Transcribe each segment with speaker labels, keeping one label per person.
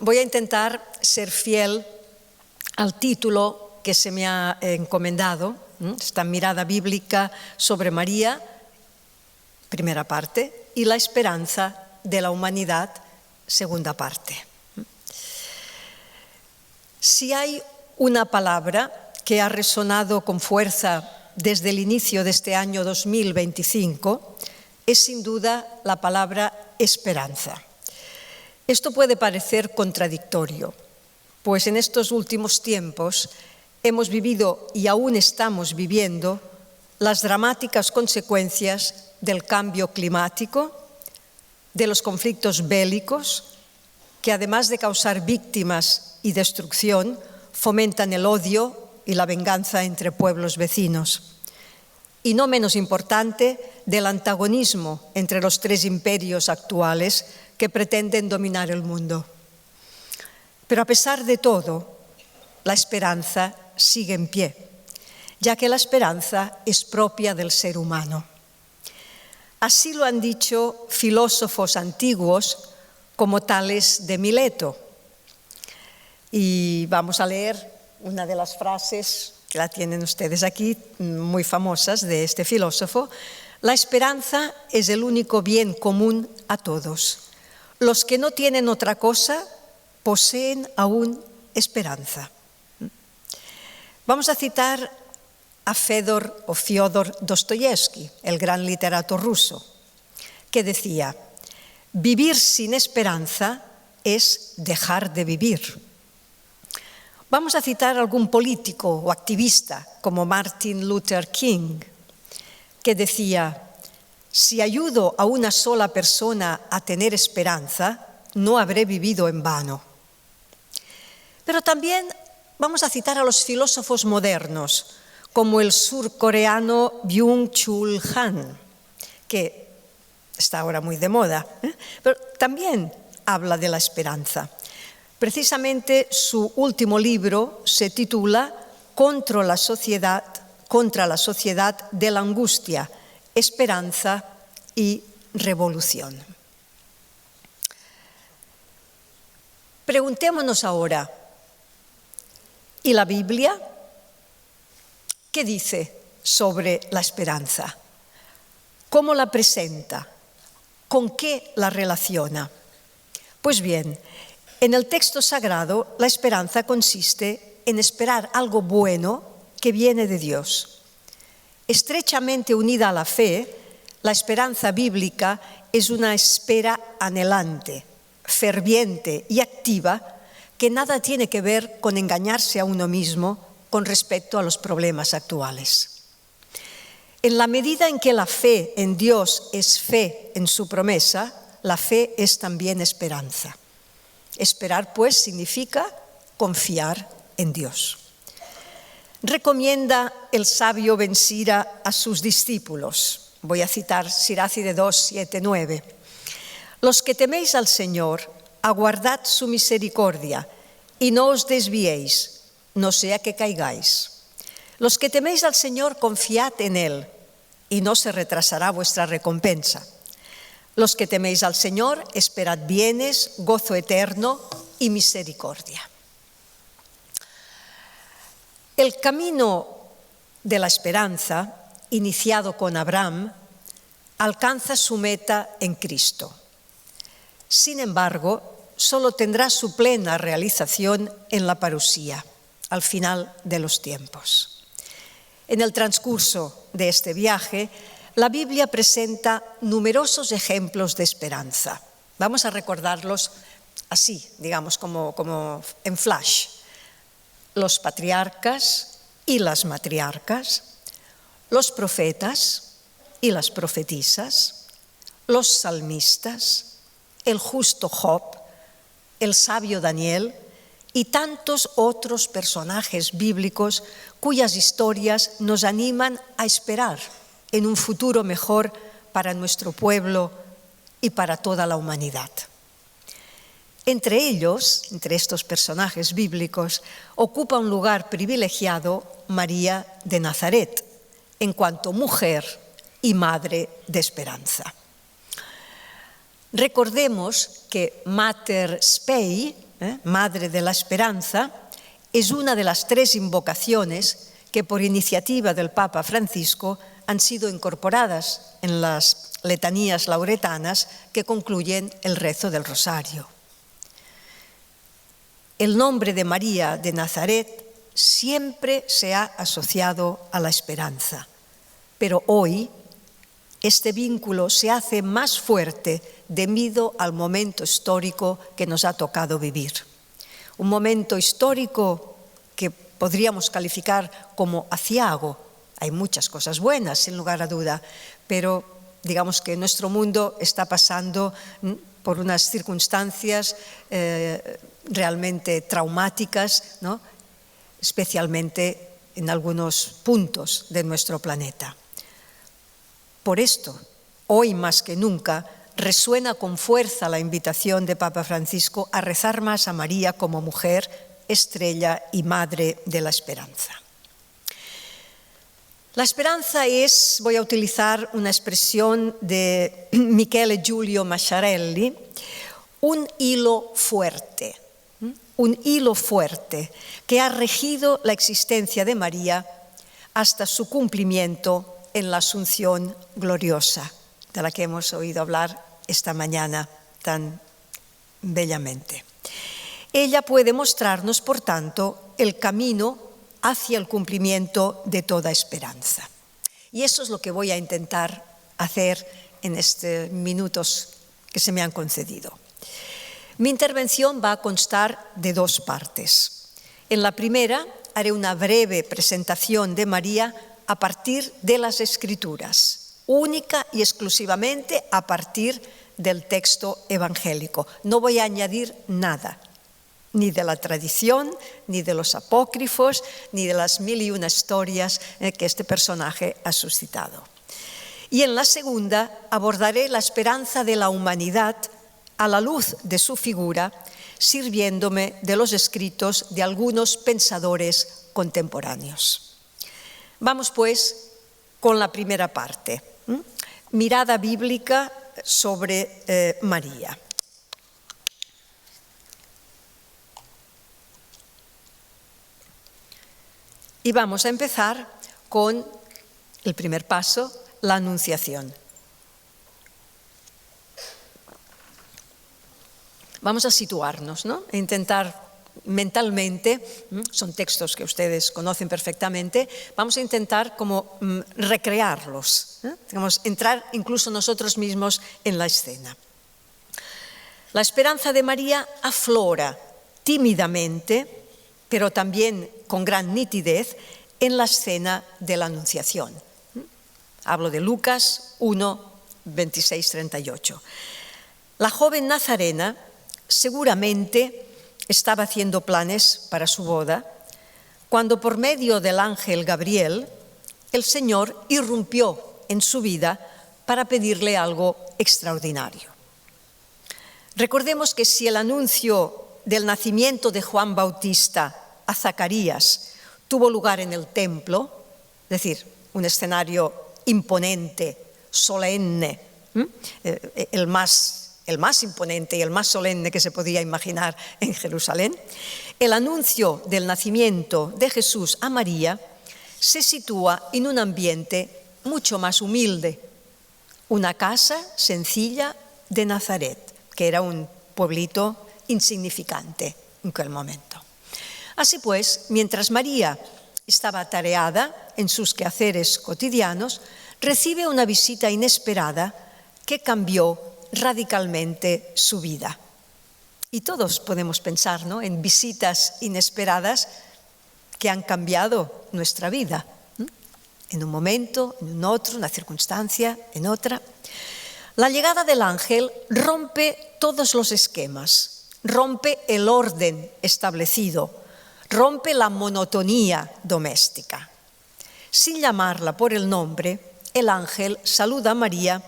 Speaker 1: Voy a intentar ser fiel al título que se me ha encomendado, esta mirada bíblica sobre María, primera parte, y la esperanza de la humanidad, segunda parte. Si hay una palabra que ha resonado con fuerza desde el inicio de este año 2025, es sin duda la palabra esperanza. Esto puede parecer contradictorio, pues en estos últimos tiempos hemos vivido y aún estamos viviendo las dramáticas consecuencias del cambio climático, de los conflictos bélicos, que además de causar víctimas y destrucción, fomentan el odio y la venganza entre pueblos vecinos. Y no menos importante, del antagonismo entre los tres imperios actuales que pretenden dominar el mundo. Pero a pesar de todo, la esperanza sigue en pie, ya que la esperanza es propia del ser humano. Así lo han dicho filósofos antiguos como Tales de Mileto. Y vamos a leer una de las frases que la tienen ustedes aquí, muy famosas, de este filósofo. La esperanza es el único bien común a todos. Los que no tienen otra cosa poseen aún esperanza. Vamos a citar a Fyodor Dostoyevsky, el gran literato ruso, que decía: vivir sin esperanza es dejar de vivir. Vamos a citar a algún político o activista como Martin Luther King, que decía: si ayudo a una sola persona a tener esperanza, no habré vivido en vano. Pero también vamos a citar a los filósofos modernos, como el surcoreano Byung-Chul Han, que está ahora muy de moda, pero también habla de la esperanza. Precisamente su último libro se titula Contra la sociedad de la angustia, esperanza y revolución. Preguntémonos ahora, ¿y la Biblia qué dice sobre la esperanza? ¿Cómo la presenta? ¿Con qué la relaciona? Pues bien, en el texto sagrado, la esperanza consiste en esperar algo bueno que viene de Dios. Estrechamente unida a la fe, la esperanza bíblica es una espera anhelante, ferviente y activa que nada tiene que ver con engañarse a uno mismo con respecto a los problemas actuales. En la medida en que la fe en Dios es fe en su promesa, la fe es también esperanza. Esperar, pues, significa confiar en Dios. Recomienda el sabio Ben Sira a sus discípulos. Voy a citar Siracide 2, 7, 9. Los que teméis al Señor, aguardad su misericordia y no os desviéis, no sea que caigáis. Los que teméis al Señor, confiad en Él y no se retrasará vuestra recompensa. Los que teméis al Señor, esperad bienes, gozo eterno y misericordia. El camino de la esperanza, iniciado con Abraham, alcanza su meta en Cristo. Sin embargo, solo tendrá su plena realización en la parusía, al final de los tiempos. En el transcurso de este viaje, la Biblia presenta numerosos ejemplos de esperanza. Vamos a recordarlos así, digamos, como en flash. Los patriarcas y las matriarcas, los profetas y las profetisas, los salmistas, el justo Job, el sabio Daniel y tantos otros personajes bíblicos cuyas historias nos animan a esperar en un futuro mejor para nuestro pueblo y para toda la humanidad. Entre ellos, entre estos personajes bíblicos, ocupa un lugar privilegiado María de Nazaret, en cuanto mujer y madre de esperanza. Recordemos que Mater Spei Madre de la Esperanza, es una de las 3 invocaciones que por iniciativa del Papa Francisco han sido incorporadas en las letanías lauretanas que concluyen el rezo del Rosario. El nombre de María de Nazaret siempre se ha asociado a la esperanza, pero hoy este vínculo se hace más fuerte debido al momento histórico que nos ha tocado vivir. Un momento histórico que podríamos calificar como aciago. Hay muchas cosas buenas, sin lugar a duda, pero digamos que nuestro mundo está pasando por unas circunstancias realmente traumáticas, ¿no? Especialmente en algunos puntos de nuestro planeta. Por esto, hoy más que nunca, resuena con fuerza la invitación de Papa Francisco a rezar más a María como mujer, estrella y madre de la esperanza. La esperanza es, voy a utilizar una expresión de Michele Giulio Masciarelli, un hilo fuerte que ha regido la existencia de María hasta su cumplimiento en la Asunción gloriosa, de la que hemos oído hablar esta mañana tan bellamente. Ella puede mostrarnos, por tanto, el camino hacia el cumplimiento de toda esperanza. Y eso es lo que voy a intentar hacer en estos minutos que se me han concedido. Mi intervención va a constar de 2 partes. En la primera haré una breve presentación de María a partir de las Escrituras, única y exclusivamente a partir del texto evangélico. No voy a añadir nada, ni de la tradición, ni de los apócrifos, ni de las 1001 historias que este personaje ha suscitado. Y en la segunda abordaré la esperanza de la humanidad a la luz de su figura, sirviéndome de los escritos de algunos pensadores contemporáneos. Vamos pues con la primera parte, mirada bíblica sobre María. Y vamos a empezar con el primer paso, la Anunciación. Vamos a situarnos, ¿no? E intentar mentalmente, son textos que ustedes conocen perfectamente, vamos a intentar como recrearlos, digamos, entrar incluso nosotros mismos en la escena. La esperanza de María aflora tímidamente, pero también con gran nitidez, en la escena de la Anunciación. Hablo de Lucas 1, 26, 38. La joven nazarena seguramente estaba haciendo planes para su boda, cuando por medio del ángel Gabriel, el Señor irrumpió en su vida para pedirle algo extraordinario. Recordemos que si el anuncio del nacimiento de Juan Bautista a Zacarías tuvo lugar en el templo, es decir, un escenario imponente, solemne, el más imponente y el más solemne que se podía imaginar en Jerusalén, el anuncio del nacimiento de Jesús a María se sitúa en un ambiente mucho más humilde, una casa sencilla de Nazaret, que era un pueblito insignificante en aquel momento. Así pues, mientras María estaba atareada en sus quehaceres cotidianos, recibe una visita inesperada que cambió radicalmente su vida. Y todos podemos pensar, ¿no?, en visitas inesperadas que han cambiado nuestra vida, en un momento, en un otro, una circunstancia, en otra. La llegada del ángel rompe todos los esquemas, rompe el orden establecido, rompe la monotonía doméstica. Sin llamarla por el nombre, el ángel saluda a María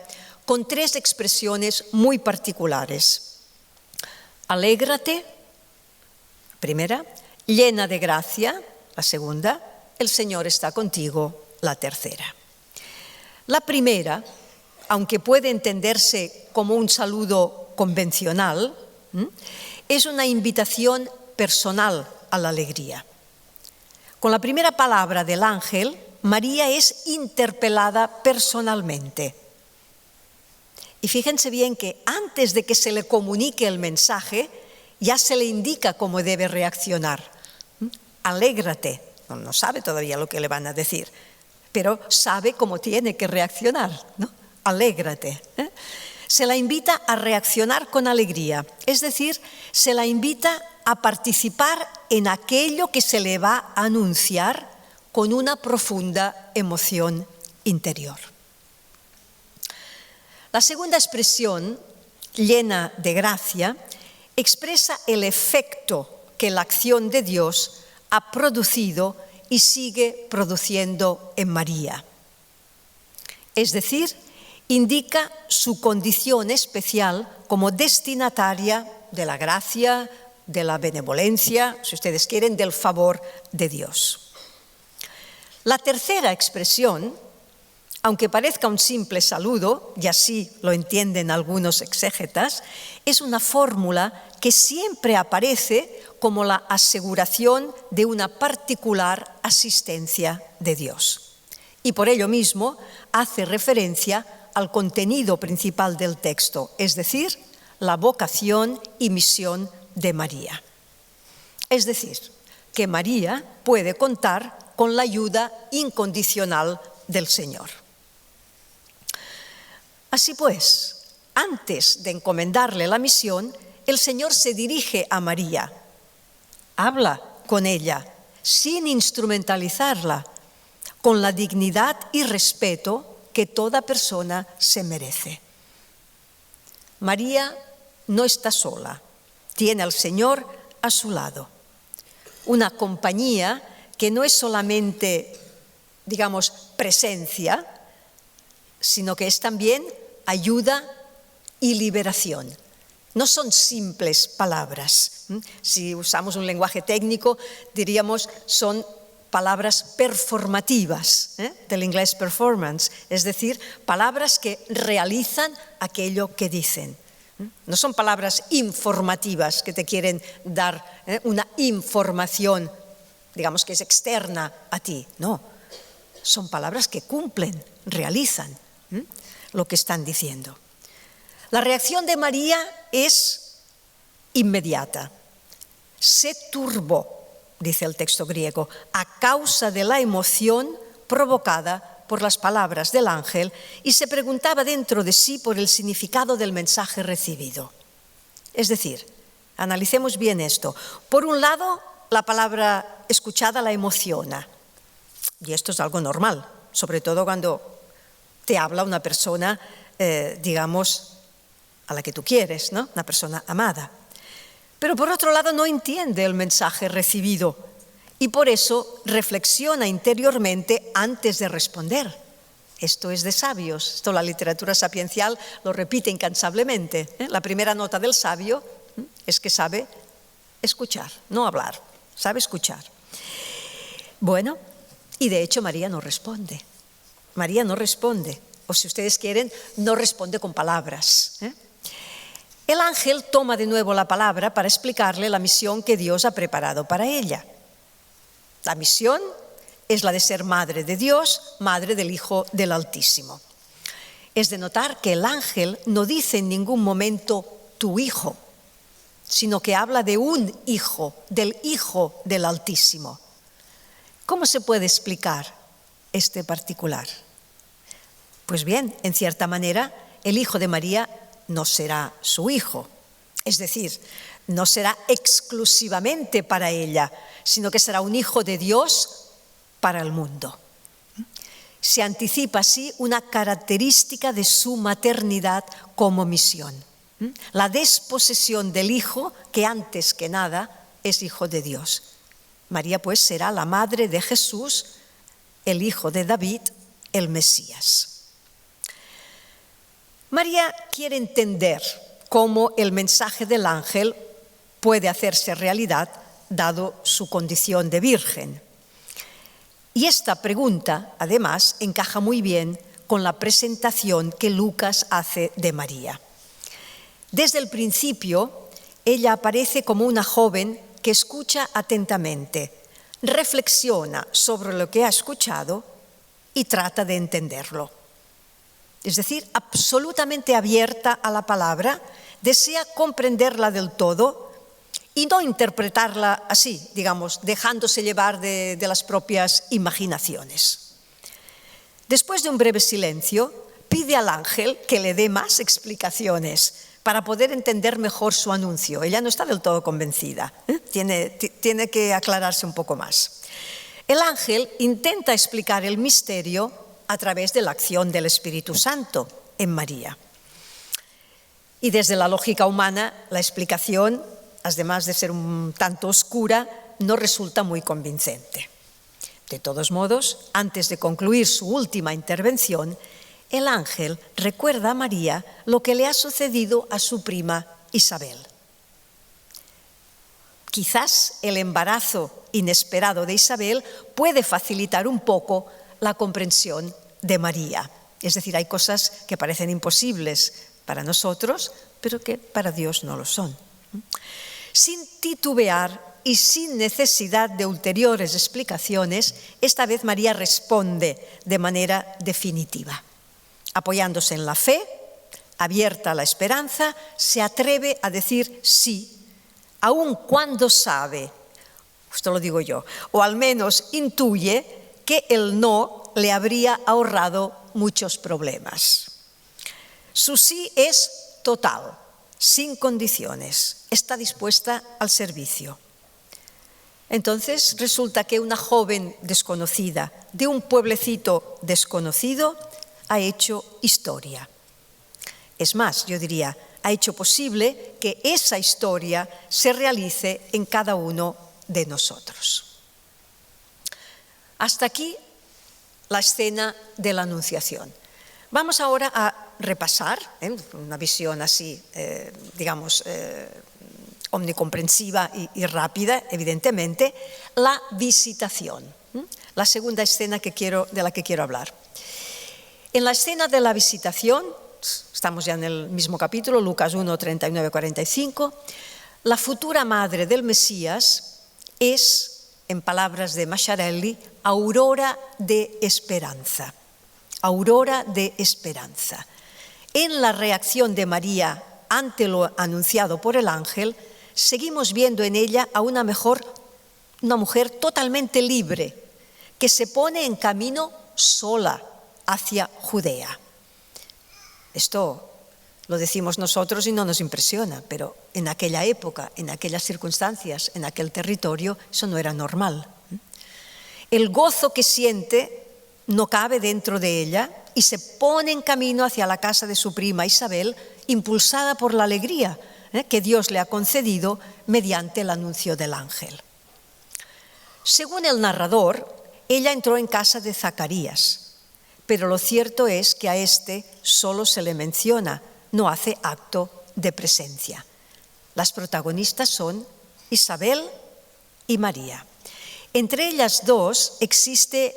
Speaker 1: con 3 expresiones muy particulares. Alégrate, primera; llena de gracia, la segunda; el Señor está contigo, la tercera. La primera, aunque puede entenderse como un saludo convencional, es una invitación personal a la alegría. Con la primera palabra del ángel, María es interpelada personalmente. Y fíjense bien que antes de que se le comunique el mensaje, ya se le indica cómo debe reaccionar. Alégrate. No sabe todavía lo que le van a decir, pero sabe cómo tiene que reaccionar, ¿no? Alégrate. Se la invita a reaccionar con alegría, es decir, se la invita a participar en aquello que se le va a anunciar con una profunda emoción interior. La segunda expresión, llena de gracia, expresa el efecto que la acción de Dios ha producido y sigue produciendo en María. Es decir, indica su condición especial como destinataria de la gracia, de la benevolencia, si ustedes quieren, del favor de Dios. La tercera expresión, aunque parezca un simple saludo, y así lo entienden algunos exégetas, es una fórmula que siempre aparece como la aseguración de una particular asistencia de Dios. Y por ello mismo hace referencia al contenido principal del texto, es decir, la vocación y misión de María. Es decir, que María puede contar con la ayuda incondicional del Señor. Así pues, antes de encomendarle la misión, el Señor se dirige a María, habla con ella, sin instrumentalizarla, con la dignidad y respeto que toda persona se merece. María no está sola, tiene al Señor a su lado. Una compañía que no es solamente, digamos, presencia, sino que es también ayuda y liberación. No son simples palabras. Si usamos un lenguaje técnico, diríamos son palabras performativas, del inglés performance, es decir, palabras que realizan aquello que dicen. No son palabras informativas que te quieren dar una información, digamos, que es externa a ti. No, son palabras que cumplen, realizan lo que están diciendo. La reacción de María es inmediata. Se turbó, dice el texto griego, a causa de la emoción provocada por las palabras del ángel y se preguntaba dentro de sí por el significado del mensaje recibido. Es decir, analicemos bien esto. Por un lado, la palabra escuchada la emociona. Y esto es algo normal, sobre todo cuando te habla una persona, digamos, a la que tú quieres, ¿no? Una persona amada. Pero por otro lado no entiende el mensaje recibido y por eso reflexiona interiormente antes de responder. Esto es de sabios, esto la literatura sapiencial lo repite incansablemente. La primera nota del sabio es que sabe escuchar, no hablar, sabe escuchar. Bueno, y de hecho María no responde. María no responde, o si ustedes quieren, no responde con palabras. El ángel toma de nuevo la palabra para explicarle la misión que Dios ha preparado para ella. La misión es la de ser madre de Dios, madre del Hijo del Altísimo. Es de notar que el ángel no dice en ningún momento tu hijo, sino que habla de un hijo, del Hijo del Altísimo. ¿Cómo se puede explicar este particular? Pues bien, en cierta manera, el hijo de María no será su hijo, es decir, no será exclusivamente para ella, sino que será un hijo de Dios para el mundo. Se anticipa así una característica de su maternidad como misión, la desposesión del hijo que antes que nada es hijo de Dios. María pues será la madre de Jesús, el hijo de David, el Mesías. María quiere entender cómo el mensaje del ángel puede hacerse realidad dado su condición de virgen. Y esta pregunta, además, encaja muy bien con la presentación que Lucas hace de María. Desde el principio, ella aparece como una joven que escucha atentamente, reflexiona sobre lo que ha escuchado y trata de entenderlo. Es decir, absolutamente abierta a la palabra, desea comprenderla del todo y no interpretarla así, digamos, dejándose llevar de las propias imaginaciones. Después de un breve silencio, pide al ángel que le dé más explicaciones para poder entender mejor su anuncio. Ella no está del todo convencida, tiene que aclararse un poco más. El ángel intenta explicar el misterio a través de la acción del Espíritu Santo en María. Y desde la lógica humana, la explicación, además de ser un tanto oscura, no resulta muy convincente. De todos modos, antes de concluir su última intervención, el ángel recuerda a María lo que le ha sucedido a su prima Isabel. Quizás el embarazo inesperado de Isabel puede facilitar un poco la comprensión de María. Es decir, hay cosas que parecen imposibles para nosotros, pero que para Dios no lo son. Sin titubear y sin necesidad de ulteriores explicaciones, esta vez María responde de manera definitiva. Apoyándose en la fe, abierta a la esperanza, se atreve a decir sí, aun cuando sabe, esto lo digo yo, o al menos intuye que el no le habría ahorrado muchos problemas. Su sí es total, sin condiciones, está dispuesta al servicio. Entonces resulta que una joven desconocida de un pueblecito desconocido ha hecho historia. Es más, yo diría, ha hecho posible que esa historia se realice en cada uno de nosotros. Hasta aquí la escena de la Anunciación. Vamos ahora a repasar, una visión así, omnicomprensiva y rápida, evidentemente, la visitación, la segunda escena de la que quiero hablar. En la escena de la visitación, estamos ya en el mismo capítulo, Lucas 1, 39-45, la futura madre del Mesías es, en palabras de Macharelli, aurora de esperanza. Aurora de esperanza. En la reacción de María ante lo anunciado por el ángel, seguimos viendo en ella a una mujer totalmente libre, que se pone en camino sola hacia Judea. Esto lo decimos nosotros y no nos impresiona, pero en aquella época, en aquellas circunstancias, en aquel territorio, eso no era normal. El gozo que siente no cabe dentro de ella y se pone en camino hacia la casa de su prima Isabel, impulsada por la alegría que Dios le ha concedido mediante el anuncio del ángel. Según el narrador, ella entró en casa de Zacarías, pero lo cierto es que a este solo se le menciona, no hace acto de presencia. Las protagonistas son Isabel y María. Entre ellas dos existe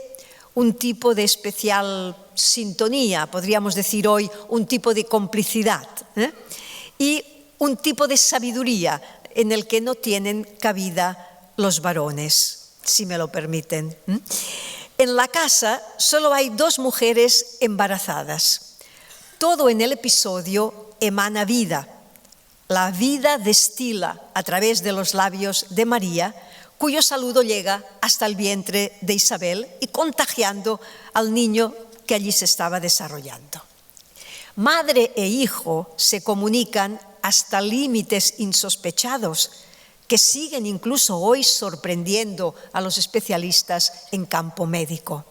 Speaker 1: un tipo de especial sintonía, podríamos decir hoy, un tipo de complicidad, y un tipo de sabiduría en el que no tienen cabida los varones, si me lo permiten. En la casa solo hay dos mujeres embarazadas. Todo en el episodio emana vida. La vida destila a través de los labios de María, cuyo saludo llega hasta el vientre de Isabel y contagiando al niño que allí se estaba desarrollando. Madre e hijo se comunican hasta límites insospechados que siguen incluso hoy sorprendiendo a los especialistas en campo médico.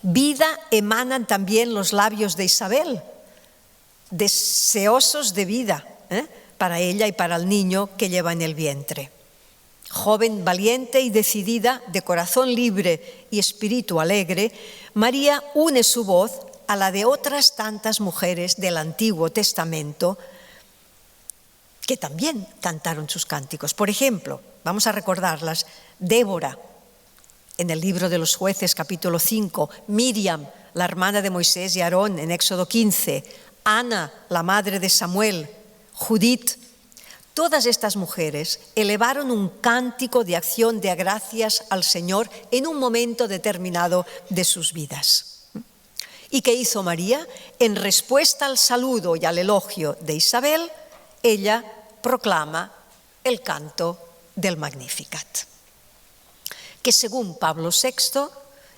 Speaker 1: Vida emanan también los labios de Isabel, deseosos de vida para ella y para el niño que lleva en el vientre. Joven valiente y decidida, de corazón libre y espíritu alegre, María une su voz a la de otras tantas mujeres del Antiguo Testamento que también cantaron sus cánticos. Por ejemplo, vamos a recordarlas, Débora, en el libro de los Jueces, capítulo 5, Miriam, la hermana de Moisés y Aarón, en Éxodo 15, Ana, la madre de Samuel, Judith. Todas estas mujeres elevaron un cántico de acción de gracias al Señor en un momento determinado de sus vidas. ¿Y qué hizo María? En respuesta al saludo y al elogio de Isabel, ella proclama el canto del Magnificat, que según Pablo VI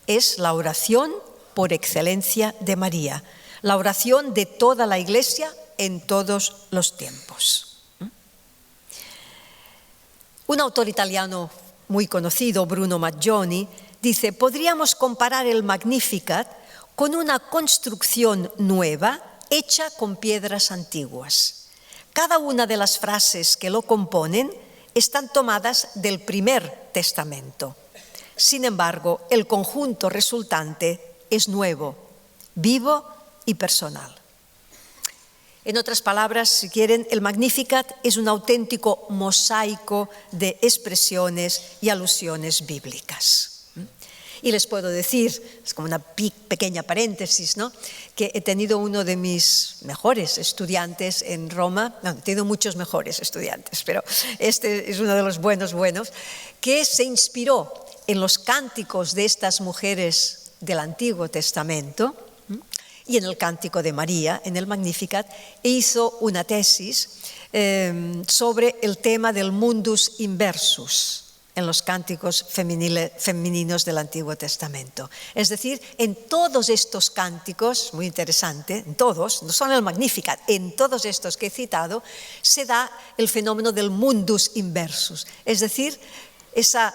Speaker 1: es la oración por excelencia de María, la oración de toda la Iglesia en todos los tiempos. Un autor italiano muy conocido, Bruno Maggioni, dice: podríamos comparar el Magnificat con una construcción nueva hecha con piedras antiguas. Cada una de las frases que lo componen están tomadas del Primer Testamento. Sin embargo, el conjunto resultante es nuevo, vivo y personal. En otras palabras, si quieren, el Magnificat es un auténtico mosaico de expresiones y alusiones bíblicas. Y les puedo decir, es como una pequeña paréntesis, ¿no?, que he tenido uno de mis mejores estudiantes en Roma, no, he tenido muchos mejores estudiantes, pero este es uno de los buenos, que se inspiró en los cánticos de estas mujeres del Antiguo Testamento y en el Cántico de María, en el Magnificat, e hizo una tesis sobre el tema del mundus inversus en los cánticos femeninos del Antiguo Testamento. Es decir, en todos estos cánticos, muy interesante, en todos, no solo en el Magnificat, en todos estos que he citado, se da el fenómeno del mundus inversus, es decir, esa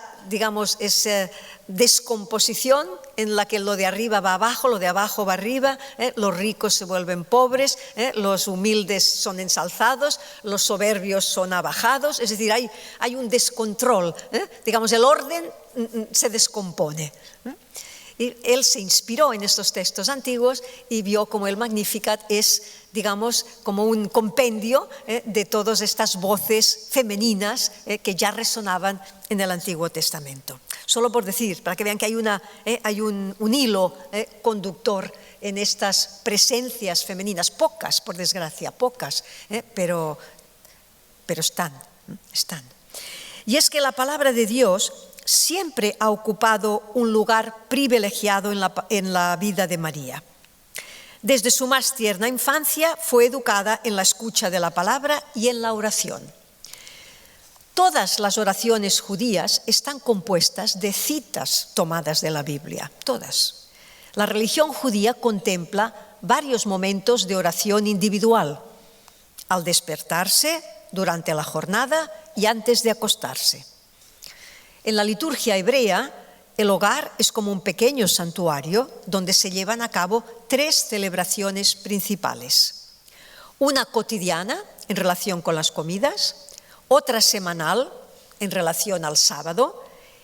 Speaker 1: descomposición en la que lo de arriba va abajo, lo de abajo va arriba, los ricos se vuelven pobres, los humildes son ensalzados, los soberbios son abajados, es decir, hay un descontrol, el orden se descompone. Y él se inspiró en estos textos antiguos y vio como el Magnificat es, como un compendio de todas estas voces femeninas que ya resonaban en el Antiguo Testamento. Solo por decir, para que vean que hay un hilo conductor en estas presencias femeninas, pocas, por desgracia, pocas, pero están. Y es que la palabra de Dios siempre ha ocupado un lugar privilegiado en la vida de María. Desde su más tierna infancia fue educada en la escucha de la palabra y en la oración. Todas las oraciones judías están compuestas de citas tomadas de la Biblia, todas. La religión judía contempla varios momentos de oración individual, al despertarse, durante la jornada y antes de acostarse. En la liturgia hebrea, el hogar es como un pequeño santuario donde se llevan a cabo 3 celebraciones principales. Una cotidiana en relación con las comidas, otra semanal en relación al sábado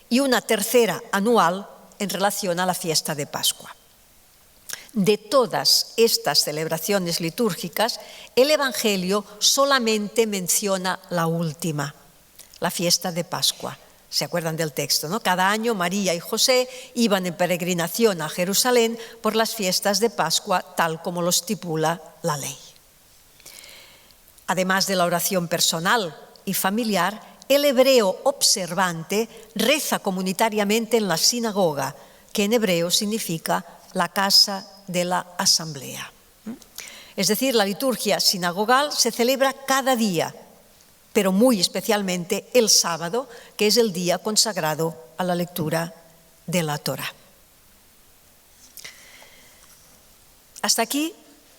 Speaker 1: y una tercera anual en relación a la fiesta de Pascua. De todas estas celebraciones litúrgicas, el Evangelio solamente menciona la última, la fiesta de Pascua. ¿Se acuerdan del texto, no? Cada año María y José iban en peregrinación a Jerusalén por las fiestas de Pascua, tal como lo estipula la ley. Además de la oración personal y familiar, el hebreo observante reza comunitariamente en la sinagoga, que en hebreo significa la casa de la asamblea. Es decir, la liturgia sinagogal se celebra cada día, pero muy especialmente el sábado, que es el día consagrado a la lectura de la Torá. Hasta aquí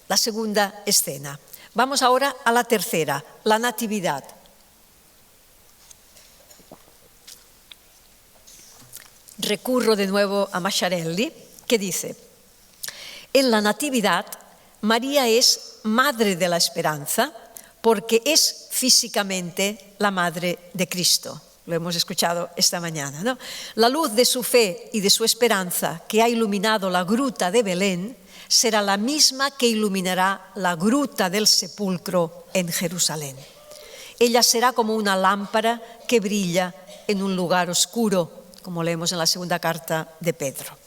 Speaker 1: la segunda escena. Vamos ahora a la tercera, la Natividad. Recurro de nuevo a Masciarelli, que dice: en la Natividad, María es madre de la esperanza, porque es físicamente la madre de Cristo. Lo hemos escuchado esta mañana, ¿no? La luz de su fe y de su esperanza que ha iluminado la gruta de Belén será la misma que iluminará la gruta del sepulcro en Jerusalén. Ella será como una lámpara que brilla en un lugar oscuro, como leemos en la segunda carta de Pedro.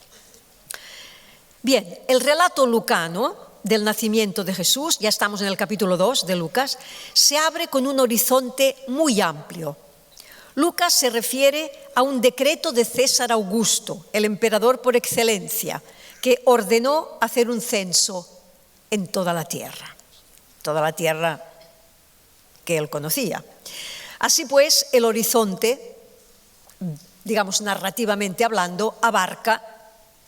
Speaker 1: Bien, el relato lucano del nacimiento de Jesús, ya estamos en el capítulo 2 de Lucas, se abre con un horizonte muy amplio. Lucas se refiere a un decreto de César Augusto, el emperador por excelencia, que ordenó hacer un censo en toda la tierra que él conocía. Así pues, el horizonte, digamos narrativamente hablando, abarca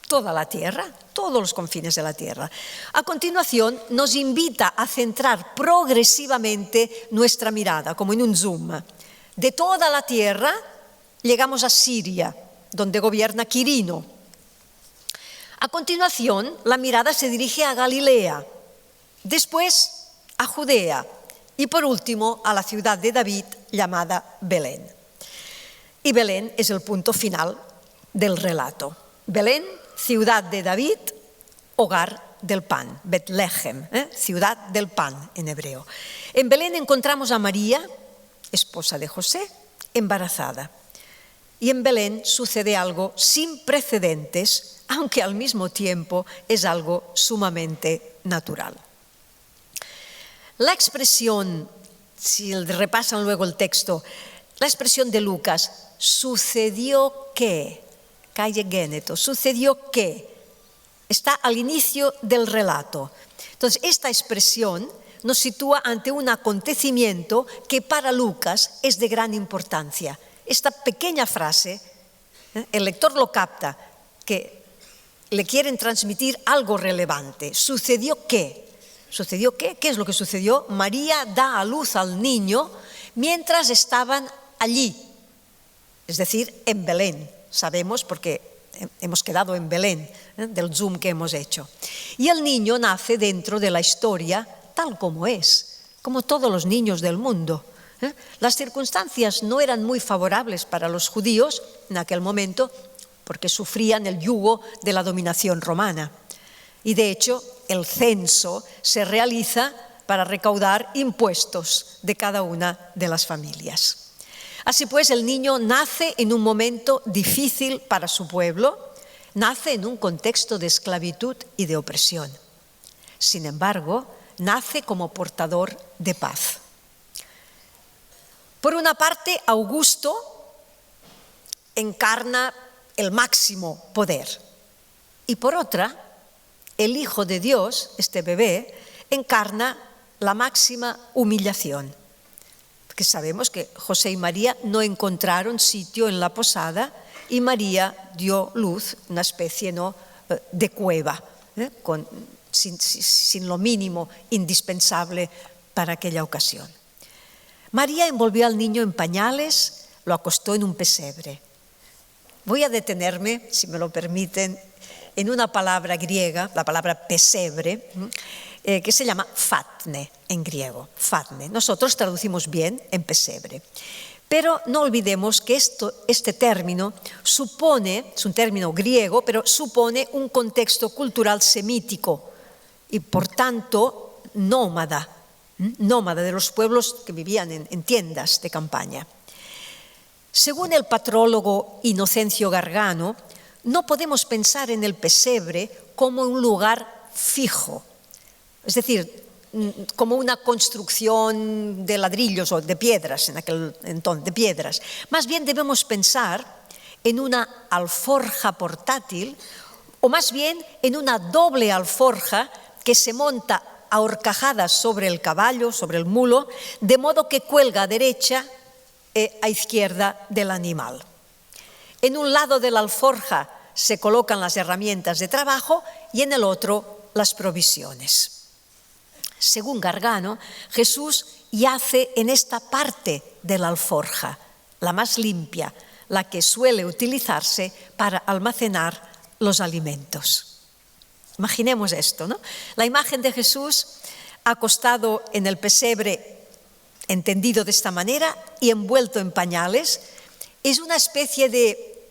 Speaker 1: toda la tierra, todos los confines de la tierra. A continuación, nos invita a centrar progresivamente nuestra mirada, como en un zoom. De toda la tierra llegamos a Siria, donde gobierna Quirino. A continuación, la mirada se dirige a Galilea, después a Judea y por último a la ciudad de David llamada Belén. Y Belén es el punto final del relato. Belén, ciudad de David, hogar del pan, Betlehem, ciudad del pan en hebreo. En Belén encontramos a María, esposa de José, embarazada. Y en Belén sucede algo sin precedentes, aunque al mismo tiempo es algo sumamente natural. La expresión, si repasan luego el texto, la expresión de Lucas, sucedió que, calle Géneto, sucedió que, está al inicio del relato. Entonces, esta expresión nos sitúa ante un acontecimiento que para Lucas es de gran importancia. Esta pequeña frase, el lector lo capta, que le quieren transmitir algo relevante. ¿Sucedió qué? ¿Sucedió qué? ¿Qué es lo que sucedió? María da a luz al niño mientras estaban allí, es decir, en Belén. Sabemos porque hemos quedado en Belén, del zoom que hemos hecho. Y el niño nace dentro de la historia tal como es, como todos los niños del mundo. Las circunstancias no eran muy favorables para los judíos en aquel momento porque sufrían el yugo de la dominación romana. Y de hecho, el censo se realiza para recaudar impuestos de cada una de las familias. Así pues, el niño nace en un momento difícil para su pueblo, nace en un contexto de esclavitud y de opresión. Sin embargo, nace como portador de paz. Por una parte, Augusto encarna el máximo poder y por otra, el Hijo de Dios, este bebé, encarna la máxima humillación. Porque sabemos que José y María no encontraron sitio en la posada y María dio luz, una especie de cueva, sin lo mínimo indispensable para aquella ocasión. María envolvió al niño en pañales, lo acostó en un pesebre. Voy a detenerme, si me lo permiten, en una palabra griega, la palabra pesebre, que se llama fatne en griego, fatne. Nosotros traducimos bien en pesebre. Pero no olvidemos que este término supone, es un término griego, pero supone un contexto cultural semítico y por tanto nómada de los pueblos que vivían en tiendas de campaña. Según el patrólogo Inocencio Gargano, no podemos pensar en el pesebre como un lugar fijo, es decir, como una construcción de ladrillos o de piedras, en aquel entonces, de piedras. Más bien debemos pensar en una alforja portátil o más bien en una doble alforja que se monta a horcajadas sobre el caballo, sobre el mulo, de modo que cuelga a derecha e a izquierda del animal. En un lado de la alforja se colocan las herramientas de trabajo y en el otro las provisiones. Según Gargano, Jesús yace en esta parte de la alforja, la más limpia, la que suele utilizarse para almacenar los alimentos. Imaginemos esto, ¿no? La imagen de Jesús acostado en el pesebre, entendido de esta manera, y envuelto en pañales, es una especie de,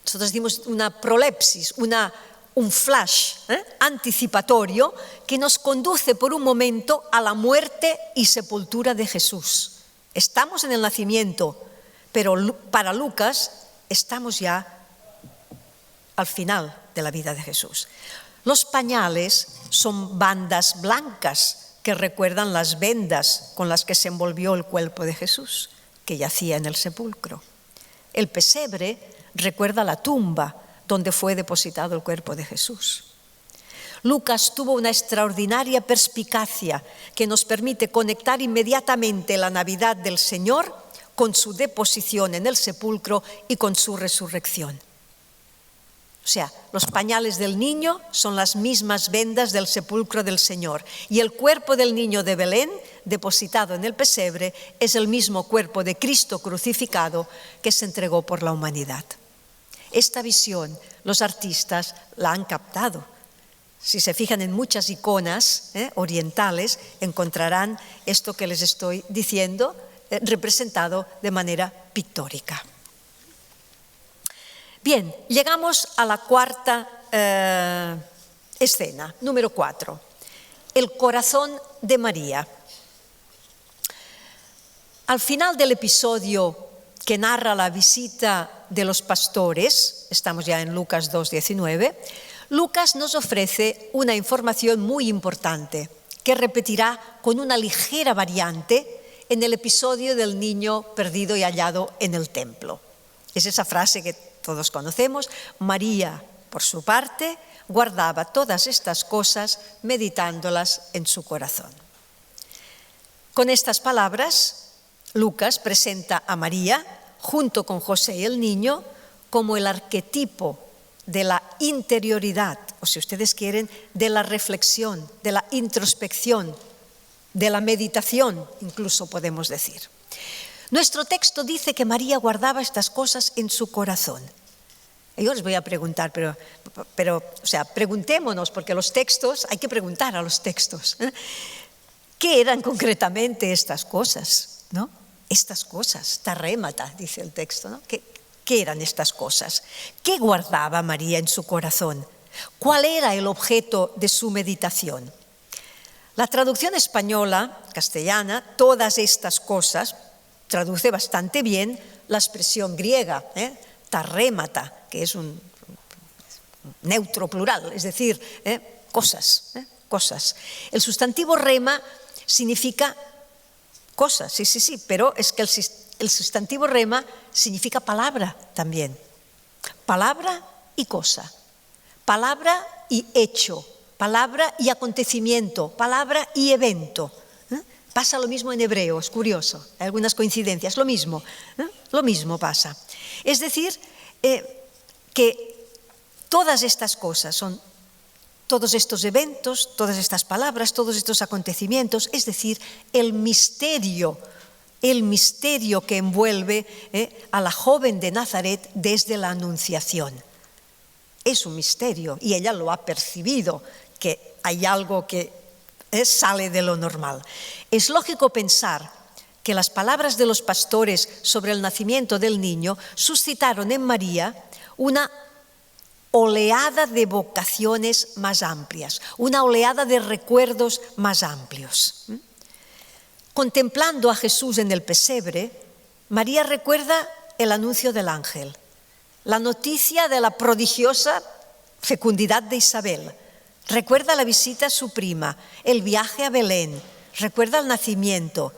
Speaker 1: nosotros decimos una prolepsis, un flash anticipatorio que nos conduce por un momento a la muerte y sepultura de Jesús. Estamos en el nacimiento, pero para Lucas estamos ya al final de la vida de Jesús. Los pañales son bandas blancas que recuerdan las vendas con las que se envolvió el cuerpo de Jesús, que yacía en el sepulcro. El pesebre recuerda la tumba donde fue depositado el cuerpo de Jesús. Lucas tuvo una extraordinaria perspicacia que nos permite conectar inmediatamente la Navidad del Señor con su deposición en el sepulcro y con su resurrección. O sea, los pañales del niño son las mismas vendas del sepulcro del Señor, y el cuerpo del niño de Belén, depositado en el pesebre, es el mismo cuerpo de Cristo crucificado que se entregó por la humanidad. Esta visión los artistas la han captado. Si se fijan en muchas iconas orientales, encontrarán esto que les estoy diciendo representado de manera pictórica. Bien, llegamos a la cuarta escena, número 4, el corazón de María. Al final del episodio que narra la visita de los pastores, estamos ya en Lucas 2:19, Lucas nos ofrece una información muy importante que repetirá con una ligera variante en el episodio del niño perdido y hallado en el templo. Es esa frase que todos conocemos: María, por su parte, guardaba todas estas cosas meditándolas en su corazón. Con estas palabras, Lucas presenta a María, junto con José y el niño, como el arquetipo de la interioridad, o si ustedes quieren, de la reflexión, de la introspección, de la meditación, incluso podemos decir. Nuestro texto dice que María guardaba estas cosas en su corazón. Y yo les voy a preguntar, preguntémonos, porque los textos, hay que preguntar a los textos, ¿qué eran concretamente estas cosas? ¿No? Estas cosas, tarrémata, dice el texto, ¿no? ¿Qué eran estas cosas? ¿Qué guardaba María en su corazón? ¿Cuál era el objeto de su meditación? La traducción española, castellana, todas estas cosas, traduce bastante bien la expresión griega, tarrémata, que es un neutro plural, es decir, cosas, cosas. El sustantivo rema significa cosas, sí, pero es que el sustantivo rema significa palabra también. Palabra y cosa. Palabra y hecho. Palabra y acontecimiento. Palabra y evento. Pasa lo mismo en hebreo, es curioso. Hay algunas coincidencias, lo mismo pasa. Es decir, que todas estas cosas son todos estos eventos, todas estas palabras, todos estos acontecimientos, es decir, el misterio que envuelve a la joven de Nazaret desde la Anunciación. Es un misterio y ella lo ha percibido, que hay algo que sale de lo normal. Es lógico pensar que las palabras de los pastores sobre el nacimiento del niño suscitaron en María una oleada de vocaciones más amplias, una oleada de recuerdos más amplios. Contemplando a Jesús en el pesebre, María recuerda el anuncio del ángel, la noticia de la prodigiosa fecundidad de Isabel, recuerda la visita a su prima, el viaje a Belén, recuerda el nacimiento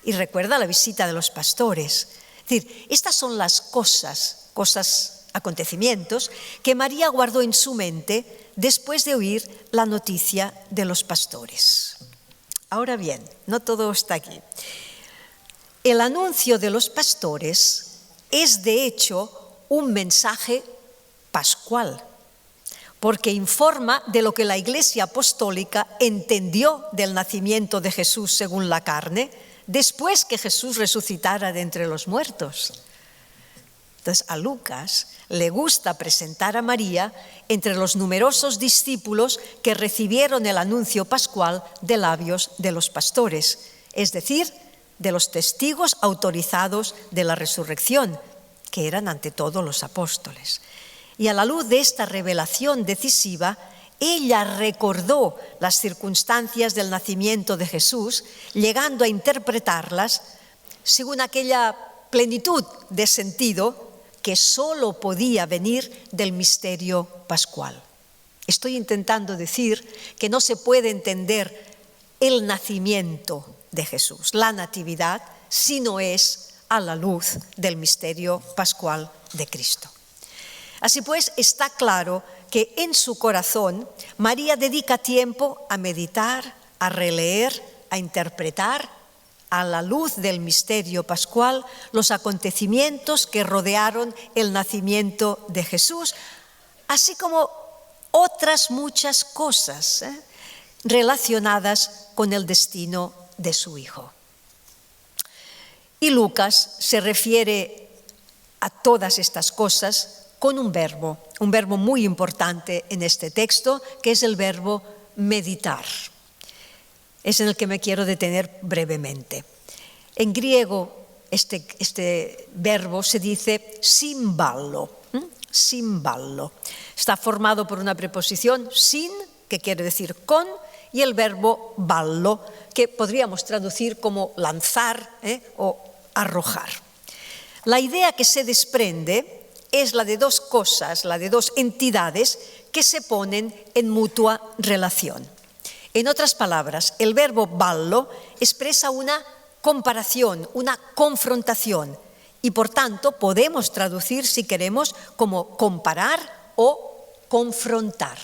Speaker 1: y recuerda la visita de los pastores. Es decir, estas son las cosas, acontecimientos que María guardó en su mente después de oír la noticia de los pastores. Ahora bien, no todo está aquí. El anuncio de los pastores es, de hecho, un mensaje pascual, porque informa de lo que la Iglesia apostólica entendió del nacimiento de Jesús según la carne, después que Jesús resucitara de entre los muertos. Entonces, a Lucas le gusta presentar a María entre los numerosos discípulos que recibieron el anuncio pascual de labios de los pastores, es decir, de los testigos autorizados de la resurrección, que eran ante todo los apóstoles. Y a la luz de esta revelación decisiva, ella recordó las circunstancias del nacimiento de Jesús, llegando a interpretarlas según aquella plenitud de sentido que solo podía venir del misterio pascual. Estoy intentando decir que no se puede entender el nacimiento de Jesús, la natividad, si no es a la luz del misterio pascual de Cristo. Así pues, está claro que en su corazón María dedica tiempo a meditar, a releer, a interpretar a la luz del misterio pascual los acontecimientos que rodearon el nacimiento de Jesús, así como otras muchas cosas relacionadas con el destino de su Hijo. Y Lucas se refiere a todas estas cosas con un verbo muy importante en este texto, que es el verbo meditar. Es en el que me quiero detener brevemente. En griego, este verbo se dice simballo. Simballo. Está formado por una preposición sin, que quiere decir con, y el verbo ballo, que podríamos traducir como lanzar o arrojar. La idea que se desprende es la de dos cosas, la de dos entidades que se ponen en mutua relación. En otras palabras, el verbo ballo expresa una comparación, una confrontación, y por tanto podemos traducir, si queremos, como comparar o confrontar.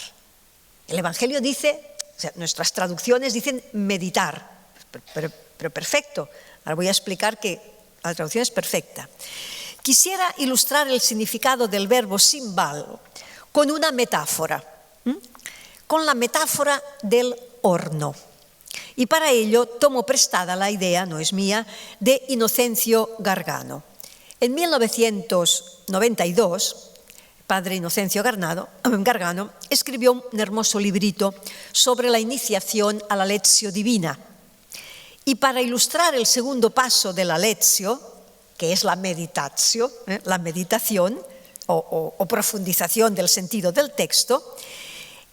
Speaker 1: El Evangelio dice, o sea, nuestras traducciones dicen meditar, pero perfecto. Ahora voy a explicar que la traducción es perfecta. Quisiera ilustrar el significado del verbo simballo con una metáfora, con la metáfora del horno. Y para ello tomo prestada la idea, no es mía, de Inocencio Gargano. En 1992, padre Inocencio Gargano escribió un hermoso librito sobre la iniciación a la Lectio Divina. Y para ilustrar el segundo paso de la Lectio, que es la meditatio, la meditación o profundización del sentido del texto,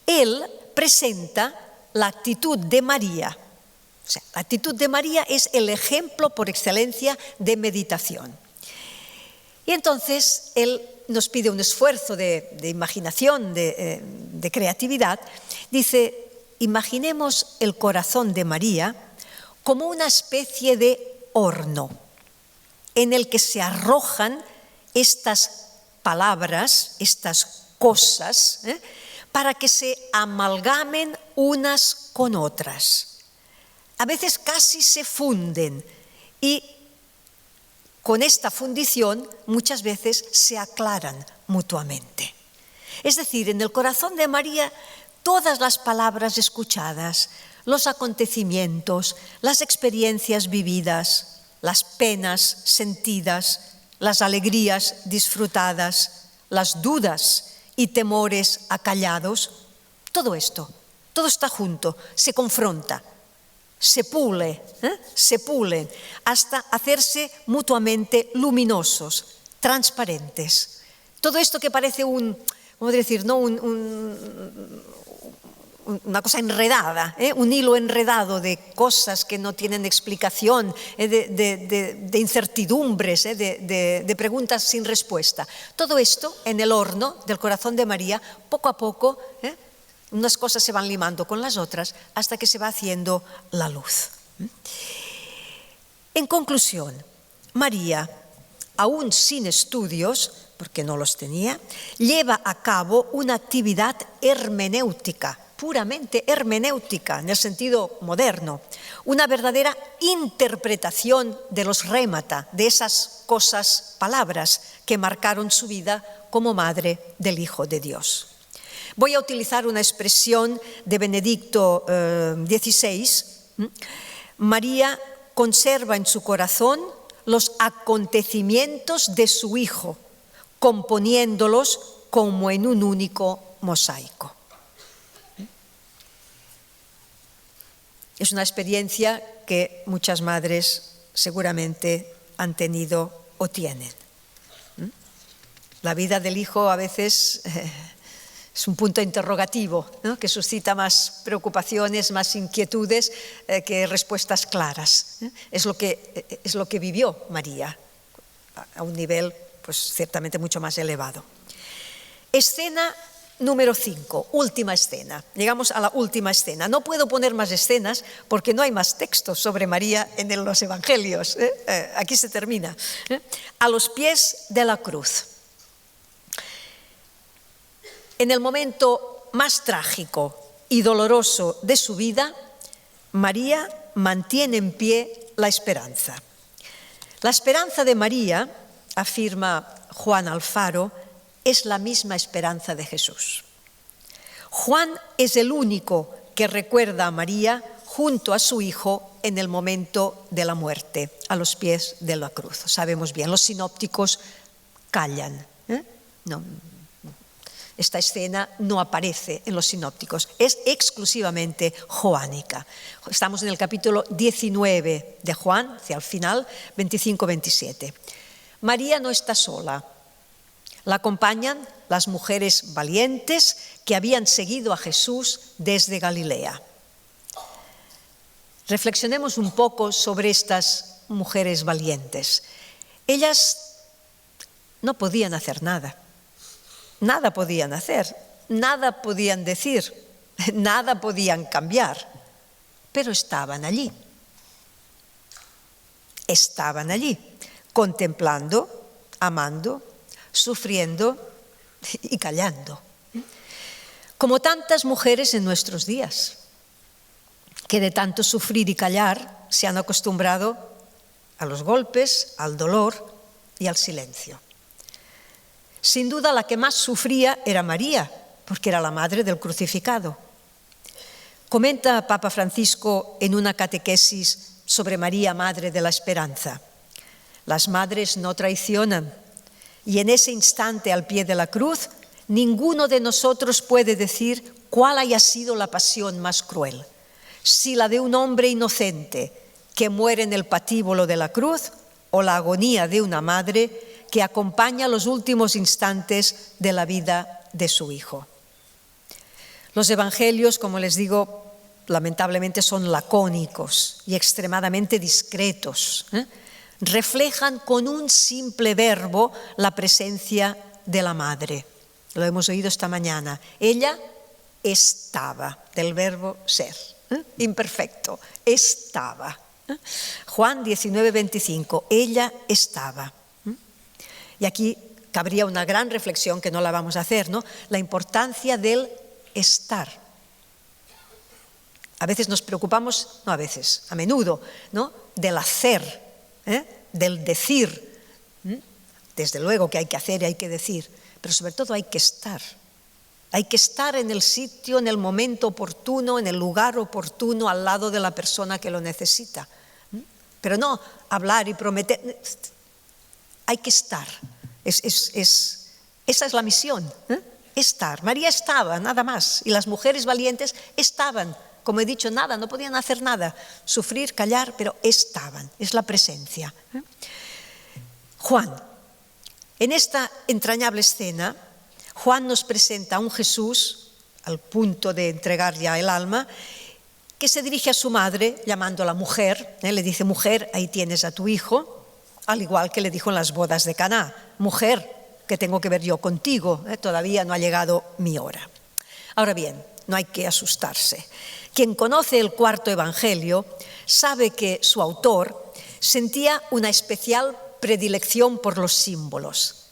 Speaker 1: él presenta la actitud de María. O sea, la actitud de María es el ejemplo por excelencia de meditación. Y entonces él nos pide un esfuerzo de imaginación, de creatividad. Dice, imaginemos el corazón de María como una especie de horno en el que se arrojan estas palabras, estas cosas, para que se amalgamen unas con otras. A veces casi se funden y con esta fundición muchas veces se aclaran mutuamente. Es decir, en el corazón de María todas las palabras escuchadas, los acontecimientos, las experiencias vividas, las penas sentidas, las alegrías disfrutadas, las dudas y temores acallados, todo esto, todo está junto, se confronta, se pulen hasta hacerse mutuamente luminosos, transparentes. Todo esto que parece una cosa enredada, un hilo enredado de cosas que no tienen explicación, de incertidumbres, de preguntas sin respuesta. Todo esto en el horno del corazón de María, poco a poco, unas cosas se van limando con las otras hasta que se va haciendo la luz. En conclusión, María, aún sin estudios, porque no los tenía, lleva a cabo una actividad hermenéutica, puramente hermenéutica en el sentido moderno, una verdadera interpretación de los rémata, de esas cosas, palabras que marcaron su vida como madre del Hijo de Dios. Voy a utilizar una expresión de Benedicto XVI. María conserva en su corazón los acontecimientos de su Hijo, componiéndolos como en un único mosaico. Es una experiencia que muchas madres seguramente han tenido o tienen. La vida del Hijo a veces es un punto interrogativo, ¿no?, que suscita más preocupaciones, más inquietudes que respuestas claras. Es lo que vivió María a un nivel pues, ciertamente mucho más elevado. Escena Número 5, última escena. Llegamos a la última escena. No puedo poner más escenas porque no hay más textos sobre María en los evangelios. Aquí se termina. A los pies de la cruz. En el momento más trágico y doloroso de su vida, María mantiene en pie la esperanza. La esperanza de María, afirma Juan Alfaro, es la misma esperanza de Jesús. Juan es el único que recuerda a María junto a su hijo en el momento de la muerte, a los pies de la cruz. Sabemos bien, los sinópticos callan. No, esta escena no aparece en los sinópticos, es exclusivamente joánica. Estamos en el capítulo 19 de Juan, hacia el final, 25-27. María no está sola. La acompañan las mujeres valientes que habían seguido a Jesús desde Galilea. Reflexionemos un poco sobre estas mujeres valientes. Ellas no podían hacer nada. Nada podían hacer, nada podían decir, nada podían cambiar, pero estaban allí. Estaban allí, contemplando, amando, sufriendo y callando. Como tantas mujeres en nuestros días, que de tanto sufrir y callar se han acostumbrado a los golpes, al dolor y al silencio. Sin duda la que más sufría era María, porque era la madre del crucificado. Comenta Papa Francisco en una catequesis sobre María, Madre de la Esperanza: las madres no traicionan, y en ese instante al pie de la cruz, ninguno de nosotros puede decir cuál haya sido la pasión más cruel, si la de un hombre inocente que muere en el patíbulo de la cruz o la agonía de una madre que acompaña los últimos instantes de la vida de su hijo. Los evangelios, como les digo, lamentablemente son lacónicos y extremadamente discretos. Reflejan con un simple verbo la presencia de la madre. Lo hemos oído esta mañana. Ella estaba, del verbo ser, imperfecto, estaba. Juan 19:25, ella estaba. Y aquí cabría una gran reflexión que no la vamos a hacer, ¿no? La importancia del estar. A veces nos preocupamos, no a veces, a menudo, ¿no? Del hacer, del decir. Desde luego que hay que hacer y hay que decir, pero sobre todo hay que estar. Hay que estar en el sitio, en el momento oportuno, en el lugar oportuno, al lado de la persona que lo necesita. Pero no hablar y prometer. Hay que estar. Esa es la misión, estar. María estaba, nada más. Y las mujeres valientes estaban. Como he dicho, nada, no podían hacer nada. Sufrir, callar, pero estaban. Es la presencia. Juan. En esta entrañable escena, Juan nos presenta a un Jesús, al punto de entregar ya el alma, que se dirige a su madre llamándola mujer. Le dice: mujer, ahí tienes a tu hijo, al igual que le dijo en las bodas de Caná: mujer, ¿qué tengo que ver yo contigo? Todavía no ha llegado mi hora. Ahora bien, no hay que asustarse. Quien conoce el cuarto evangelio sabe que su autor sentía una especial predilección por los símbolos.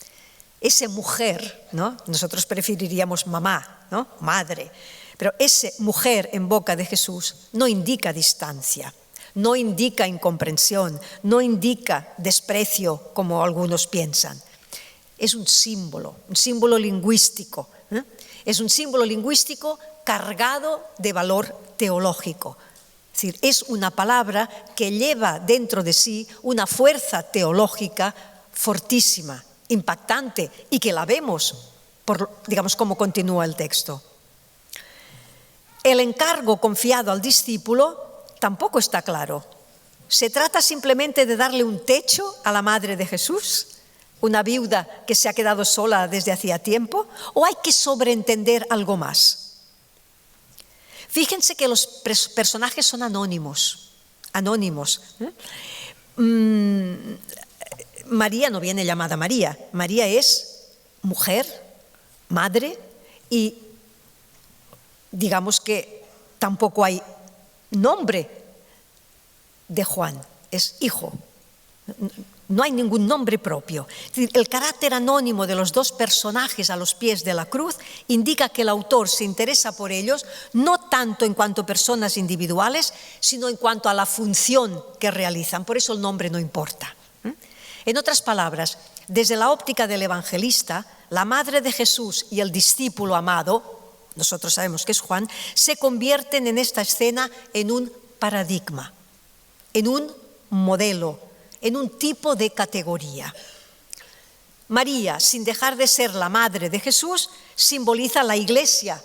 Speaker 1: Ese mujer, ¿no? Nosotros preferiríamos mamá, ¿no? Madre, pero ese mujer en boca de Jesús no indica distancia, no indica incomprensión, no indica desprecio como algunos piensan. Es un símbolo lingüístico. Es un símbolo lingüístico cargado de valor teológico. Es decir, es una palabra que lleva dentro de sí una fuerza teológica fortísima, impactante, y que la vemos, digamos, cómo continúa el texto. El encargo confiado al discípulo tampoco está claro. ¿Se trata simplemente de darle un techo a la madre de Jesús, una viuda que se ha quedado sola desde hacía tiempo, o hay que sobreentender algo más? Fíjense que los personajes son anónimos. María no viene llamada María. María es mujer, madre, Y digamos que tampoco hay nombre de Juan, es hijo. No hay ningún nombre propio. Es decir, el carácter anónimo de los dos personajes a los pies de la cruz indica que el autor se interesa por ellos no tanto en cuanto a personas individuales, sino en cuanto a la función que realizan. Por eso el nombre no importa. En otras palabras, desde la óptica del evangelista, la madre de Jesús y el discípulo amado, nosotros sabemos que es Juan, se convierten en esta escena en un paradigma, en un modelo, en un tipo de categoría. María, sin dejar de ser la madre de Jesús, simboliza la Iglesia,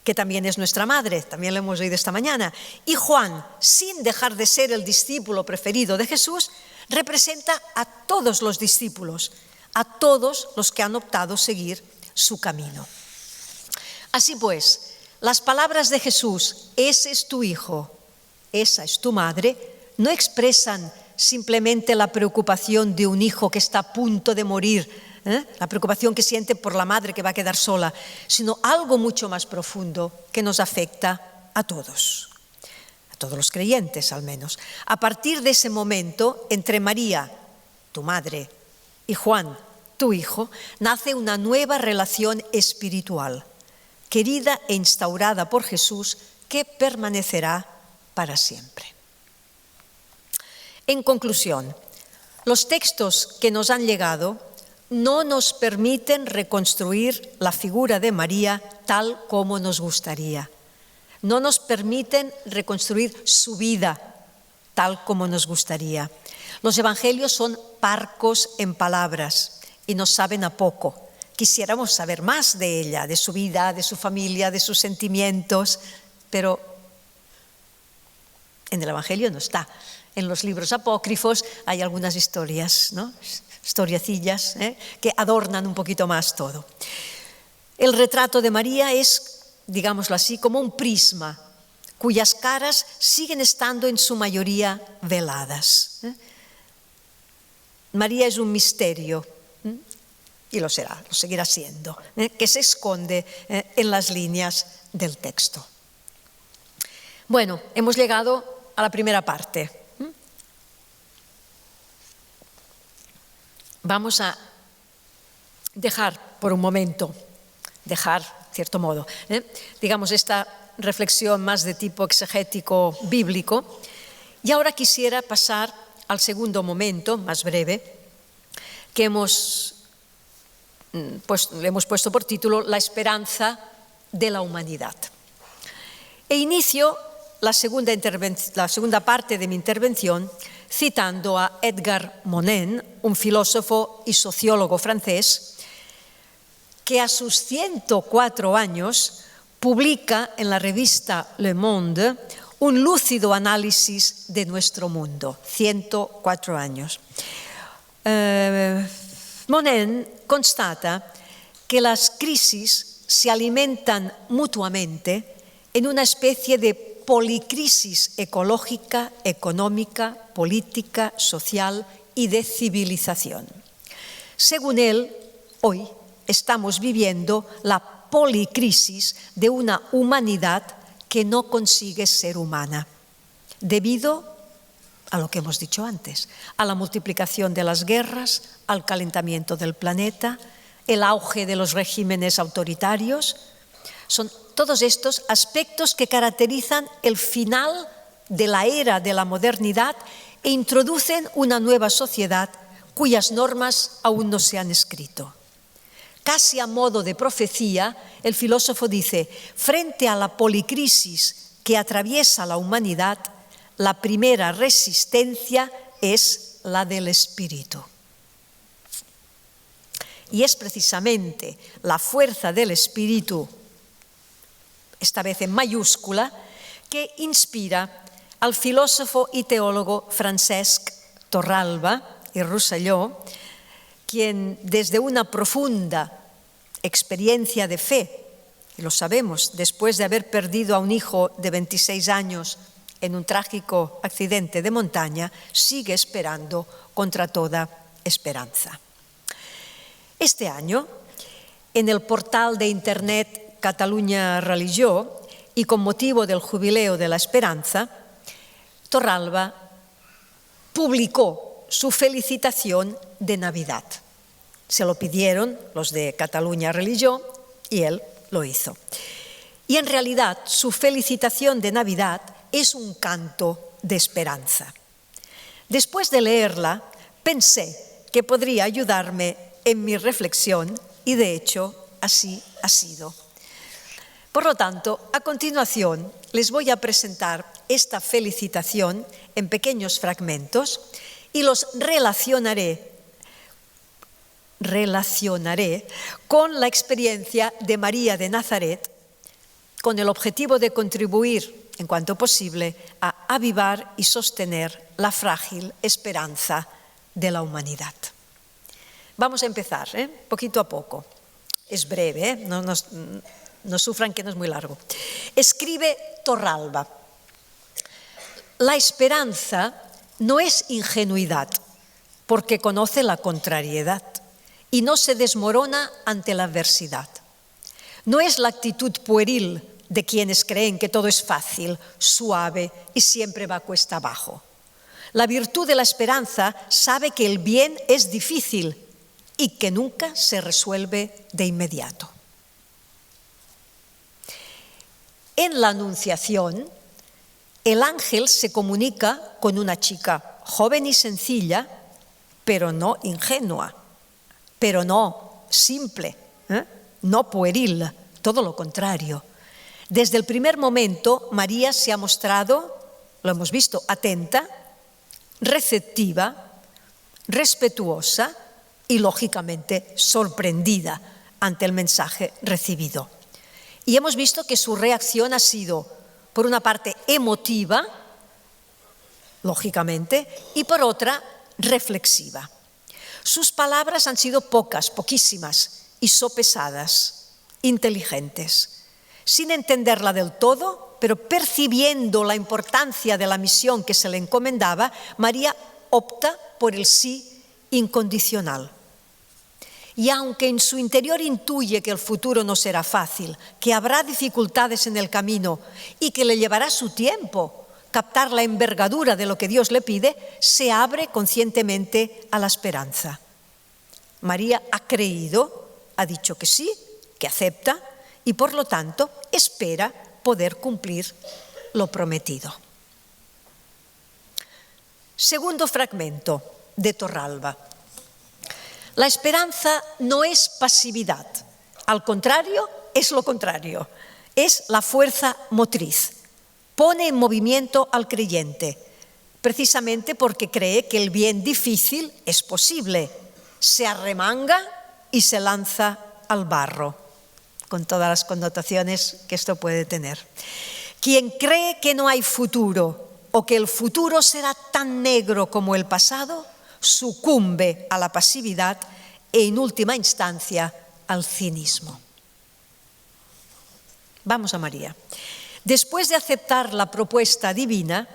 Speaker 1: que también es nuestra madre, también lo hemos oído esta mañana. Y Juan, sin dejar de ser el discípulo preferido de Jesús, representa a todos los discípulos, a todos los que han optado seguir su camino. Así pues, las palabras de Jesús, ese es tu hijo, esa es tu madre, no expresan simplemente la preocupación de un hijo que está a punto de morir, la preocupación que siente por la madre que va a quedar sola, sino algo mucho más profundo que nos afecta a todos los creyentes al menos. A partir de ese momento, entre María, tu madre, y Juan, tu hijo, nace una nueva relación espiritual, querida e instaurada por Jesús, que permanecerá para siempre. En conclusión, los textos que nos han llegado no nos permiten reconstruir la figura de María tal como nos gustaría. No nos permiten reconstruir su vida tal como nos gustaría. Los evangelios son parcos en palabras y nos saben a poco. Quisiéramos saber más de ella, de su vida, de su familia, de sus sentimientos, pero en el evangelio no está. En los libros apócrifos hay algunas historias, ¿no? Historiacillas, que adornan un poquito más todo. El retrato de María es, digámoslo así, como un prisma, cuyas caras siguen estando en su mayoría veladas. María es un misterio, y lo será, lo seguirá siendo, que se esconde en las líneas del texto. Bueno, hemos llegado a la primera parte. Vamos a dejar por un momento, cierto modo, digamos, esta reflexión más de tipo exegético bíblico, y ahora quisiera pasar al segundo momento, más breve, que le hemos puesto por título La esperanza de la humanidad. E inicio la segunda parte de mi intervención citando a Edgar Monin, un filósofo y sociólogo francés, que a sus 104 años publica en la revista Le Monde un lúcido análisis de nuestro mundo. 104 años. Monin constata que las crisis se alimentan mutuamente en una especie de policrisis ecológica, económica, política, social y de civilización. Según él, hoy estamos viviendo la policrisis de una humanidad que no consigue ser humana, debido a lo que hemos dicho antes, a la multiplicación de las guerras, al calentamiento del planeta, el auge de los regímenes autoritarios. Son todos estos aspectos que caracterizan el final de la era de la modernidad e introducen una nueva sociedad cuyas normas aún no se han escrito. Casi a modo de profecía, el filósofo dice, frente a la policrisis que atraviesa la humanidad, la primera resistencia es la del espíritu. Y es precisamente la fuerza del espíritu, esta vez en mayúscula, que inspira al filósofo y teólogo Francesc Torralba y Rosselló, quien desde una profunda experiencia de fe, y lo sabemos, después de haber perdido a un hijo de 26 años en un trágico accidente de montaña, sigue esperando contra toda esperanza. Este año, en el portal de internet Catalunya Religió y con motivo del Jubileo de la Esperanza, Torralba publicó su felicitación de Navidad. Se lo pidieron los de Catalunya Religió y él lo hizo. Y en realidad su felicitación de Navidad es un canto de esperanza. Después de leerla, pensé que podría ayudarme en mi reflexión y de hecho así ha sido. Por lo tanto, a continuación les voy a presentar esta felicitación en pequeños fragmentos y los relacionaré con la experiencia de María de Nazaret, con el objetivo de contribuir, en cuanto posible, a avivar y sostener la frágil esperanza de la humanidad. Vamos a empezar, poquito a poco. Es breve, no sufran que no es muy largo. Escribe Torralba: la esperanza no es ingenuidad, porque conoce la contrariedad y no se desmorona ante la adversidad. No es la actitud pueril de quienes creen que todo es fácil, suave y siempre va cuesta abajo. La virtud de la esperanza sabe que el bien es difícil y que nunca se resuelve de inmediato. En la Anunciación, el ángel se comunica con una chica joven y sencilla, pero no ingenua, pero no simple, no pueril, todo lo contrario. Desde el primer momento, María se ha mostrado, lo hemos visto, atenta, receptiva, respetuosa y, lógicamente, sorprendida ante el mensaje recibido. Y hemos visto que su reacción ha sido, por una parte, emotiva, lógicamente, y por otra, reflexiva. Sus palabras han sido pocas, poquísimas, y sopesadas, inteligentes. Sin entenderla del todo, pero percibiendo la importancia de la misión que se le encomendaba, María opta por el sí incondicional. Y aunque en su interior intuye que el futuro no será fácil, que habrá dificultades en el camino y que le llevará su tiempo captar la envergadura de lo que Dios le pide, se abre conscientemente a la esperanza. María ha creído, ha dicho que sí, que acepta y por lo tanto espera poder cumplir lo prometido. Segundo fragmento de Torralba. La esperanza no es pasividad, al contrario, es lo contrario, es la fuerza motriz. Pone en movimiento al creyente, precisamente porque cree que el bien difícil es posible. Se arremanga y se lanza al barro, con todas las connotaciones que esto puede tener. Quien cree que no hay futuro o que el futuro será tan negro como el pasado, sucumbe a la pasividad e, en última instancia, al cinismo. Vamos a María. Después de aceptar la propuesta divina,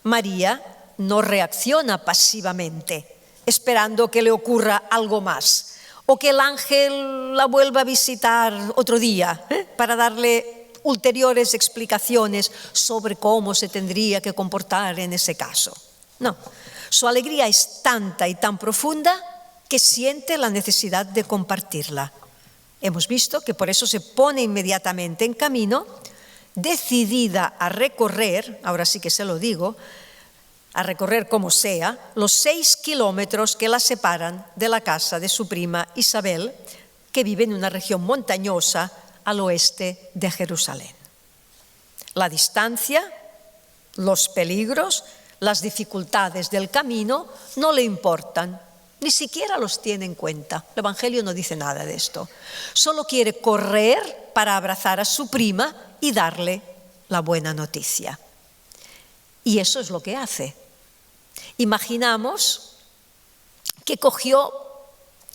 Speaker 1: María no reacciona pasivamente, esperando que le ocurra algo más, o que el ángel la vuelva a visitar otro día, para darle ulteriores explicaciones sobre cómo se tendría que comportar en ese caso. No, su alegría es tanta y tan profunda que siente la necesidad de compartirla. Hemos visto que por eso se pone inmediatamente en camino, decidida a recorrer, ahora sí que se lo digo, a recorrer como sea, los 6 kilómetros que la separan de la casa de su prima Isabel, que vive en una región montañosa al oeste de Jerusalén. La distancia, los peligros, las dificultades del camino no le importan, ni siquiera los tiene en cuenta. El Evangelio no dice nada de esto. Solo quiere correr para abrazar a su prima y darle la buena noticia. Y eso es lo que hace. Imaginamos que cogió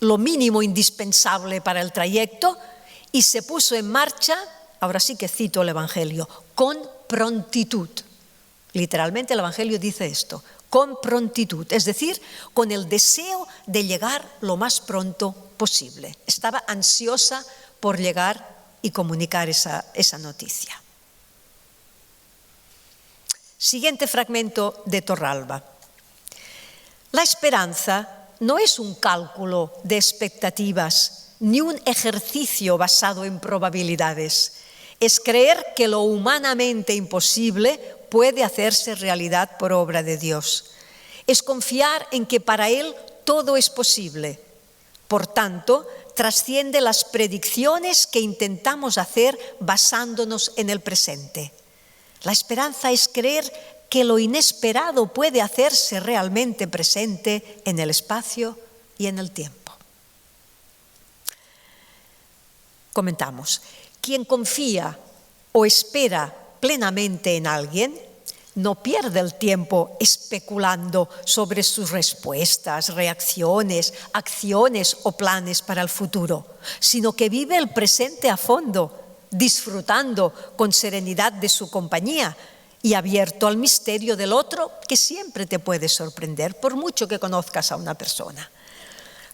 Speaker 1: lo mínimo indispensable para el trayecto y se puso en marcha, ahora sí que cito el Evangelio, con prontitud. Literalmente el Evangelio dice esto, con prontitud, es decir, con el deseo de llegar lo más pronto posible. Estaba ansiosa por llegar y comunicar esa noticia. Siguiente fragmento de Torralba. La esperanza no es un cálculo de expectativas ni un ejercicio basado en probabilidades. Es creer que lo humanamente imposible puede hacerse realidad por obra de Dios. Es confiar en que para Él todo es posible. Por tanto, trasciende las predicciones que intentamos hacer basándonos en el presente. La esperanza es creer que lo inesperado puede hacerse realmente presente en el espacio y en el tiempo. Comentamos, quien confía o espera plenamente en alguien no pierde el tiempo especulando sobre sus respuestas, reacciones, acciones o planes para el futuro, sino que vive el presente a fondo, disfrutando con serenidad de su compañía y abierto al misterio del otro, que siempre te puede sorprender, por mucho que conozcas a una persona.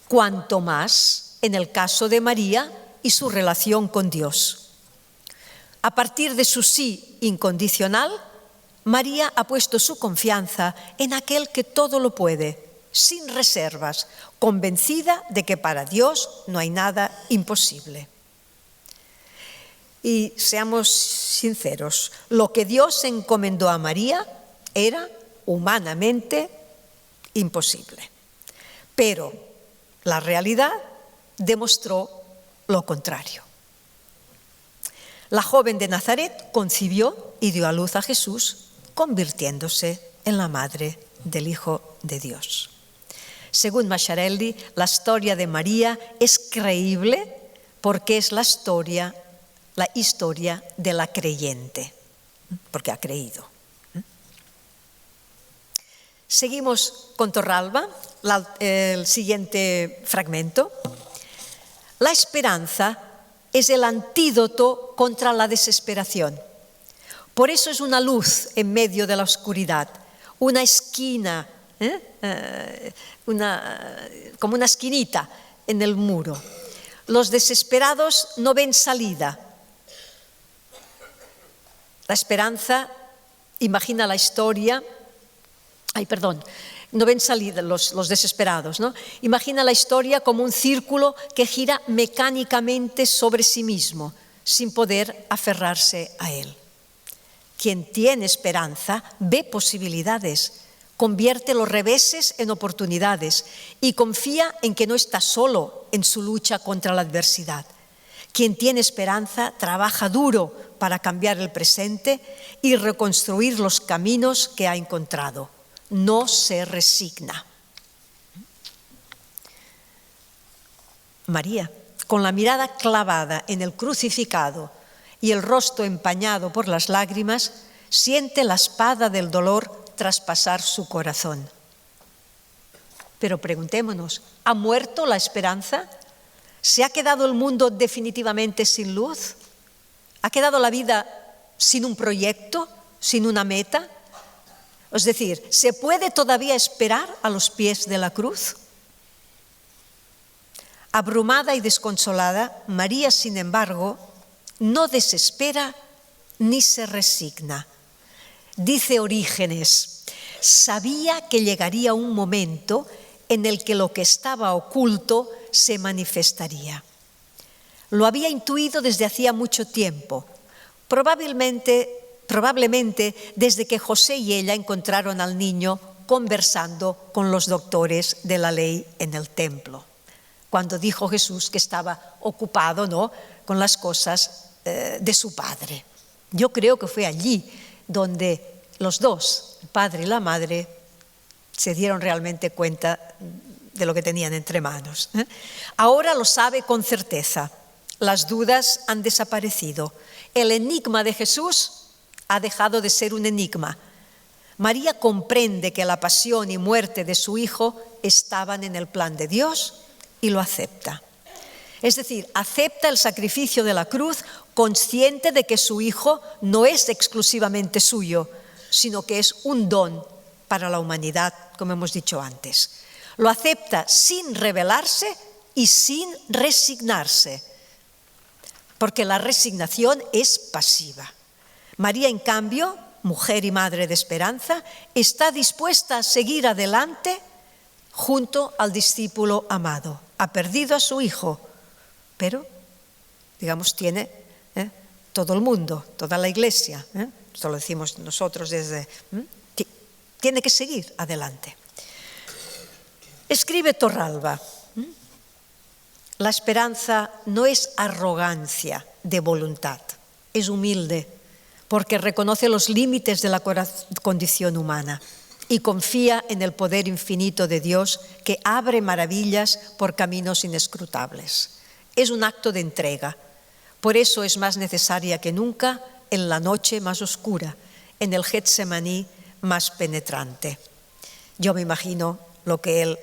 Speaker 1: Cuanto más en el caso de María y su relación con Dios. A partir de su sí incondicional, María ha puesto su confianza en aquel que todo lo puede, sin reservas, convencida de que para Dios no hay nada imposible. Y seamos sinceros, lo que Dios encomendó a María era humanamente imposible. Pero la realidad demostró lo contrario. La joven de Nazaret concibió y dio a luz a Jesús, convirtiéndose en la madre del Hijo de Dios. Según Macchiarelli, la historia de María es creíble porque es la historia de la creyente, porque ha creído. Seguimos con Torralba, el siguiente fragmento. La esperanza es el antídoto contra la desesperación. Por eso es una luz en medio de la oscuridad, una esquina, como una esquinita en el muro. Los desesperados no ven salida. La esperanza imagina la historia, no ven salida los desesperados, ¿no? Imagina la historia como un círculo que gira mecánicamente sobre sí mismo, sin poder aferrarse a él. Quien tiene esperanza ve posibilidades, convierte los reveses en oportunidades y confía en que no está solo en su lucha contra la adversidad. Quien tiene esperanza trabaja duro para cambiar el presente y reconstruir los caminos que ha encontrado. No se resigna. María, con la mirada clavada en el crucificado y el rostro empañado por las lágrimas, siente la espada del dolor traspasar su corazón. Pero preguntémonos, ¿ha muerto la esperanza? ¿Se ha quedado el mundo definitivamente sin luz? ¿Ha quedado la vida sin un proyecto, sin una meta? Es decir, ¿se puede todavía esperar a los pies de la cruz? Abrumada y desconsolada, María, sin embargo, no desespera ni se resigna. Dice Orígenes, sabía que llegaría un momento en el que lo que estaba oculto se manifestaría. Lo había intuido desde hacía mucho tiempo, probablemente desde que José y ella encontraron al niño conversando con los doctores de la ley en el templo, cuando dijo Jesús que estaba ocupado, ¿no?, con las cosas de su padre. Yo creo que fue allí donde los dos, el padre y la madre, se dieron realmente cuenta de lo que tenían entre manos. Ahora lo sabe con certeza. Las dudas han desaparecido. El enigma de Jesús ha dejado de ser un enigma. María comprende que la pasión y muerte de su hijo estaban en el plan de Dios y lo acepta. Es decir, acepta el sacrificio de la cruz, consciente de que su hijo no es exclusivamente suyo, sino que es un don para la humanidad, como hemos dicho antes. Lo acepta sin rebelarse y sin resignarse. porque la resignación es pasiva. María, en cambio, mujer y madre de esperanza, está dispuesta a seguir adelante junto al discípulo amado. Ha perdido a su hijo, pero, digamos, tiene todo el mundo, toda la iglesia, esto lo decimos nosotros desde... tiene que seguir adelante. Escribe Torralba: la esperanza no es arrogancia de voluntad, es humilde, porque reconoce los límites de la condición humana y confía en el poder infinito de Dios que abre maravillas por caminos inescrutables. Es un acto de entrega. Por eso es más necesaria que nunca en la noche más oscura, en el Getsemaní más penetrante. Yo me imagino lo que él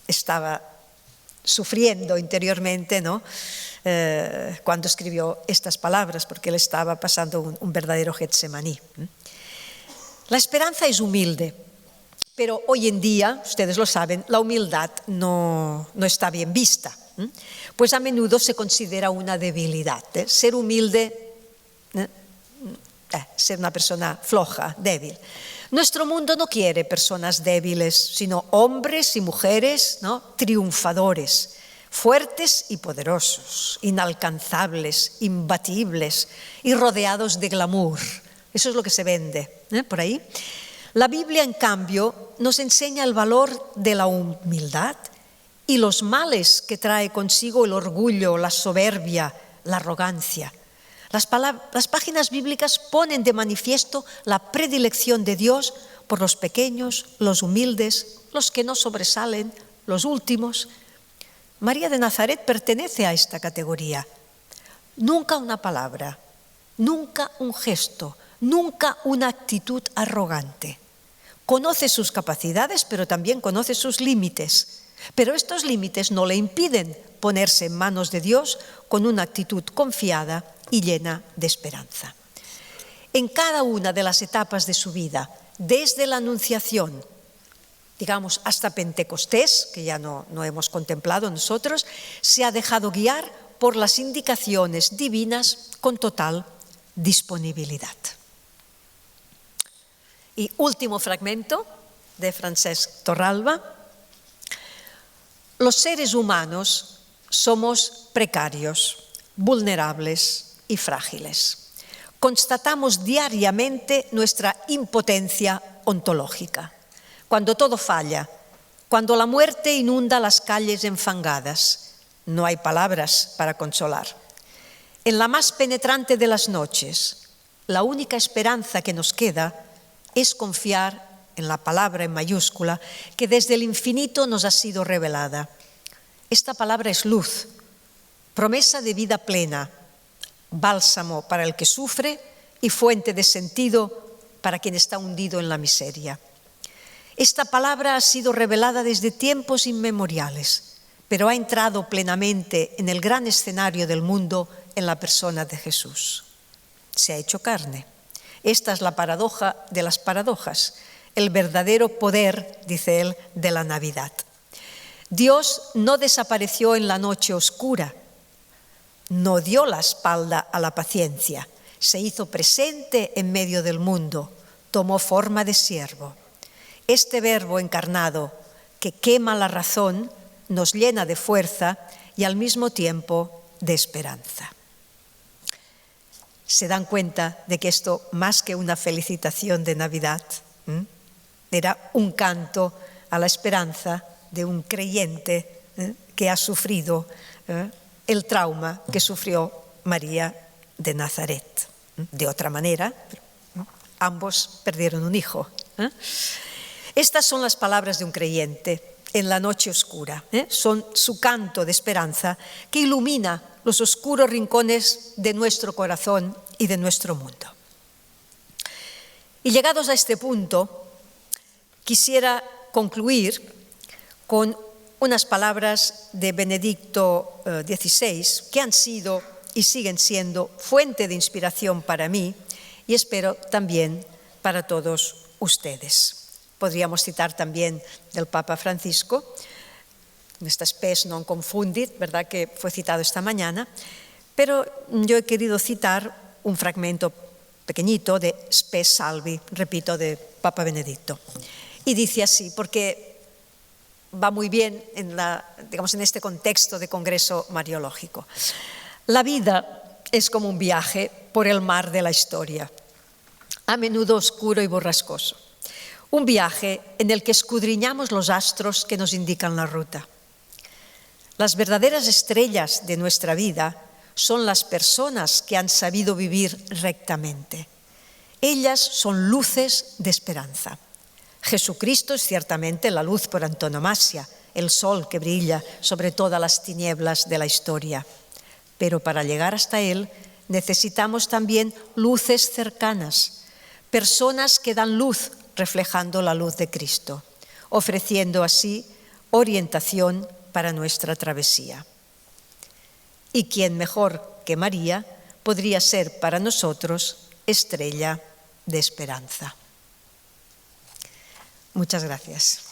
Speaker 1: estaba sufriendo interiormente, ¿no? Cuando escribió estas palabras, porque él estaba pasando un verdadero Getsemaní. La esperanza es humilde, pero hoy en día, ustedes lo saben, la humildad no está bien vista, pues a menudo se considera una debilidad. Ser humilde, ser una persona floja, débil. Nuestro mundo no quiere personas débiles, sino hombres y mujeres, ¿no?, triunfadores, fuertes y poderosos, inalcanzables, imbatibles y rodeados de glamour. Eso es lo que se vende por ahí. La Biblia, en cambio, nos enseña el valor de la humildad y los males que trae consigo el orgullo, la soberbia, la arrogancia. Las páginas bíblicas ponen de manifiesto la predilección de Dios por los pequeños, los humildes, los que no sobresalen, los últimos. María de Nazaret pertenece a esta categoría. Nunca una palabra, nunca un gesto, nunca una actitud arrogante. Conoce sus capacidades, pero también conoce sus límites. Pero estos límites no le impiden ponerse en manos de Dios con una actitud confiada y llena de esperanza. En cada una de las etapas de su vida, desde la Anunciación, digamos, hasta Pentecostés, que ya no hemos contemplado nosotros, se ha dejado guiar por las indicaciones divinas con total disponibilidad. Y último fragmento de Francesc Torralba. Los seres humanos somos precarios, vulnerables y frágiles. Constatamos diariamente nuestra impotencia ontológica. Cuando todo falla, cuando la muerte inunda las calles enfangadas, no hay palabras para consolar. En la más penetrante de las noches, la única esperanza que nos queda es confiar en la palabra en mayúscula que desde el infinito nos ha sido revelada. Esta palabra es luz, promesa de vida plena, bálsamo para el que sufre y fuente de sentido para quien está hundido en la miseria. Esta palabra ha sido revelada desde tiempos inmemoriales, pero ha entrado plenamente en el gran escenario del mundo en la persona de Jesús. Se ha hecho carne. Esta es la paradoja de las paradojas, el verdadero poder, dice él, de la Navidad. Dios no desapareció en la noche oscura, no dio la espalda a la paciencia, se hizo presente en medio del mundo, tomó forma de siervo. Este Verbo encarnado que quema la razón nos llena de fuerza y al mismo tiempo de esperanza. ¿Se dan cuenta de que esto, más que una felicitación de Navidad, era un canto a la esperanza de un creyente que ha sufrido el trauma que sufrió María de Nazaret? De otra manera, ambos perdieron un hijo. Estas son las palabras de un creyente en la noche oscura. Son su canto de esperanza que ilumina los oscuros rincones de nuestro corazón y de nuestro mundo. Y llegados a este punto, quisiera concluir con unas palabras de Benedicto XVI que han sido y siguen siendo fuente de inspiración para mí y espero también para todos ustedes. Podríamos citar también del Papa Francisco, en esta spes non confundit, ¿verdad?, que fue citado esta mañana, Pero yo he querido citar un fragmento pequeñito de Spes Salvi, repito, de Papa Benedicto. Y dice así, porque va muy bien en este contexto de Congreso Mariológico. La vida es como un viaje por el mar de la historia, a menudo oscuro y borrascoso. Un viaje en el que escudriñamos los astros que nos indican la ruta. Las verdaderas estrellas de nuestra vida son las personas que han sabido vivir rectamente. Ellas son luces de esperanza. Jesucristo es ciertamente la luz por antonomasia, el sol que brilla sobre todas las tinieblas de la historia. Pero para llegar hasta Él necesitamos también luces cercanas, personas que dan luz reflejando la luz de Cristo, ofreciendo así orientación para nuestra travesía. ¿Y quién mejor que María podría ser para nosotros estrella de esperanza? Muchas gracias.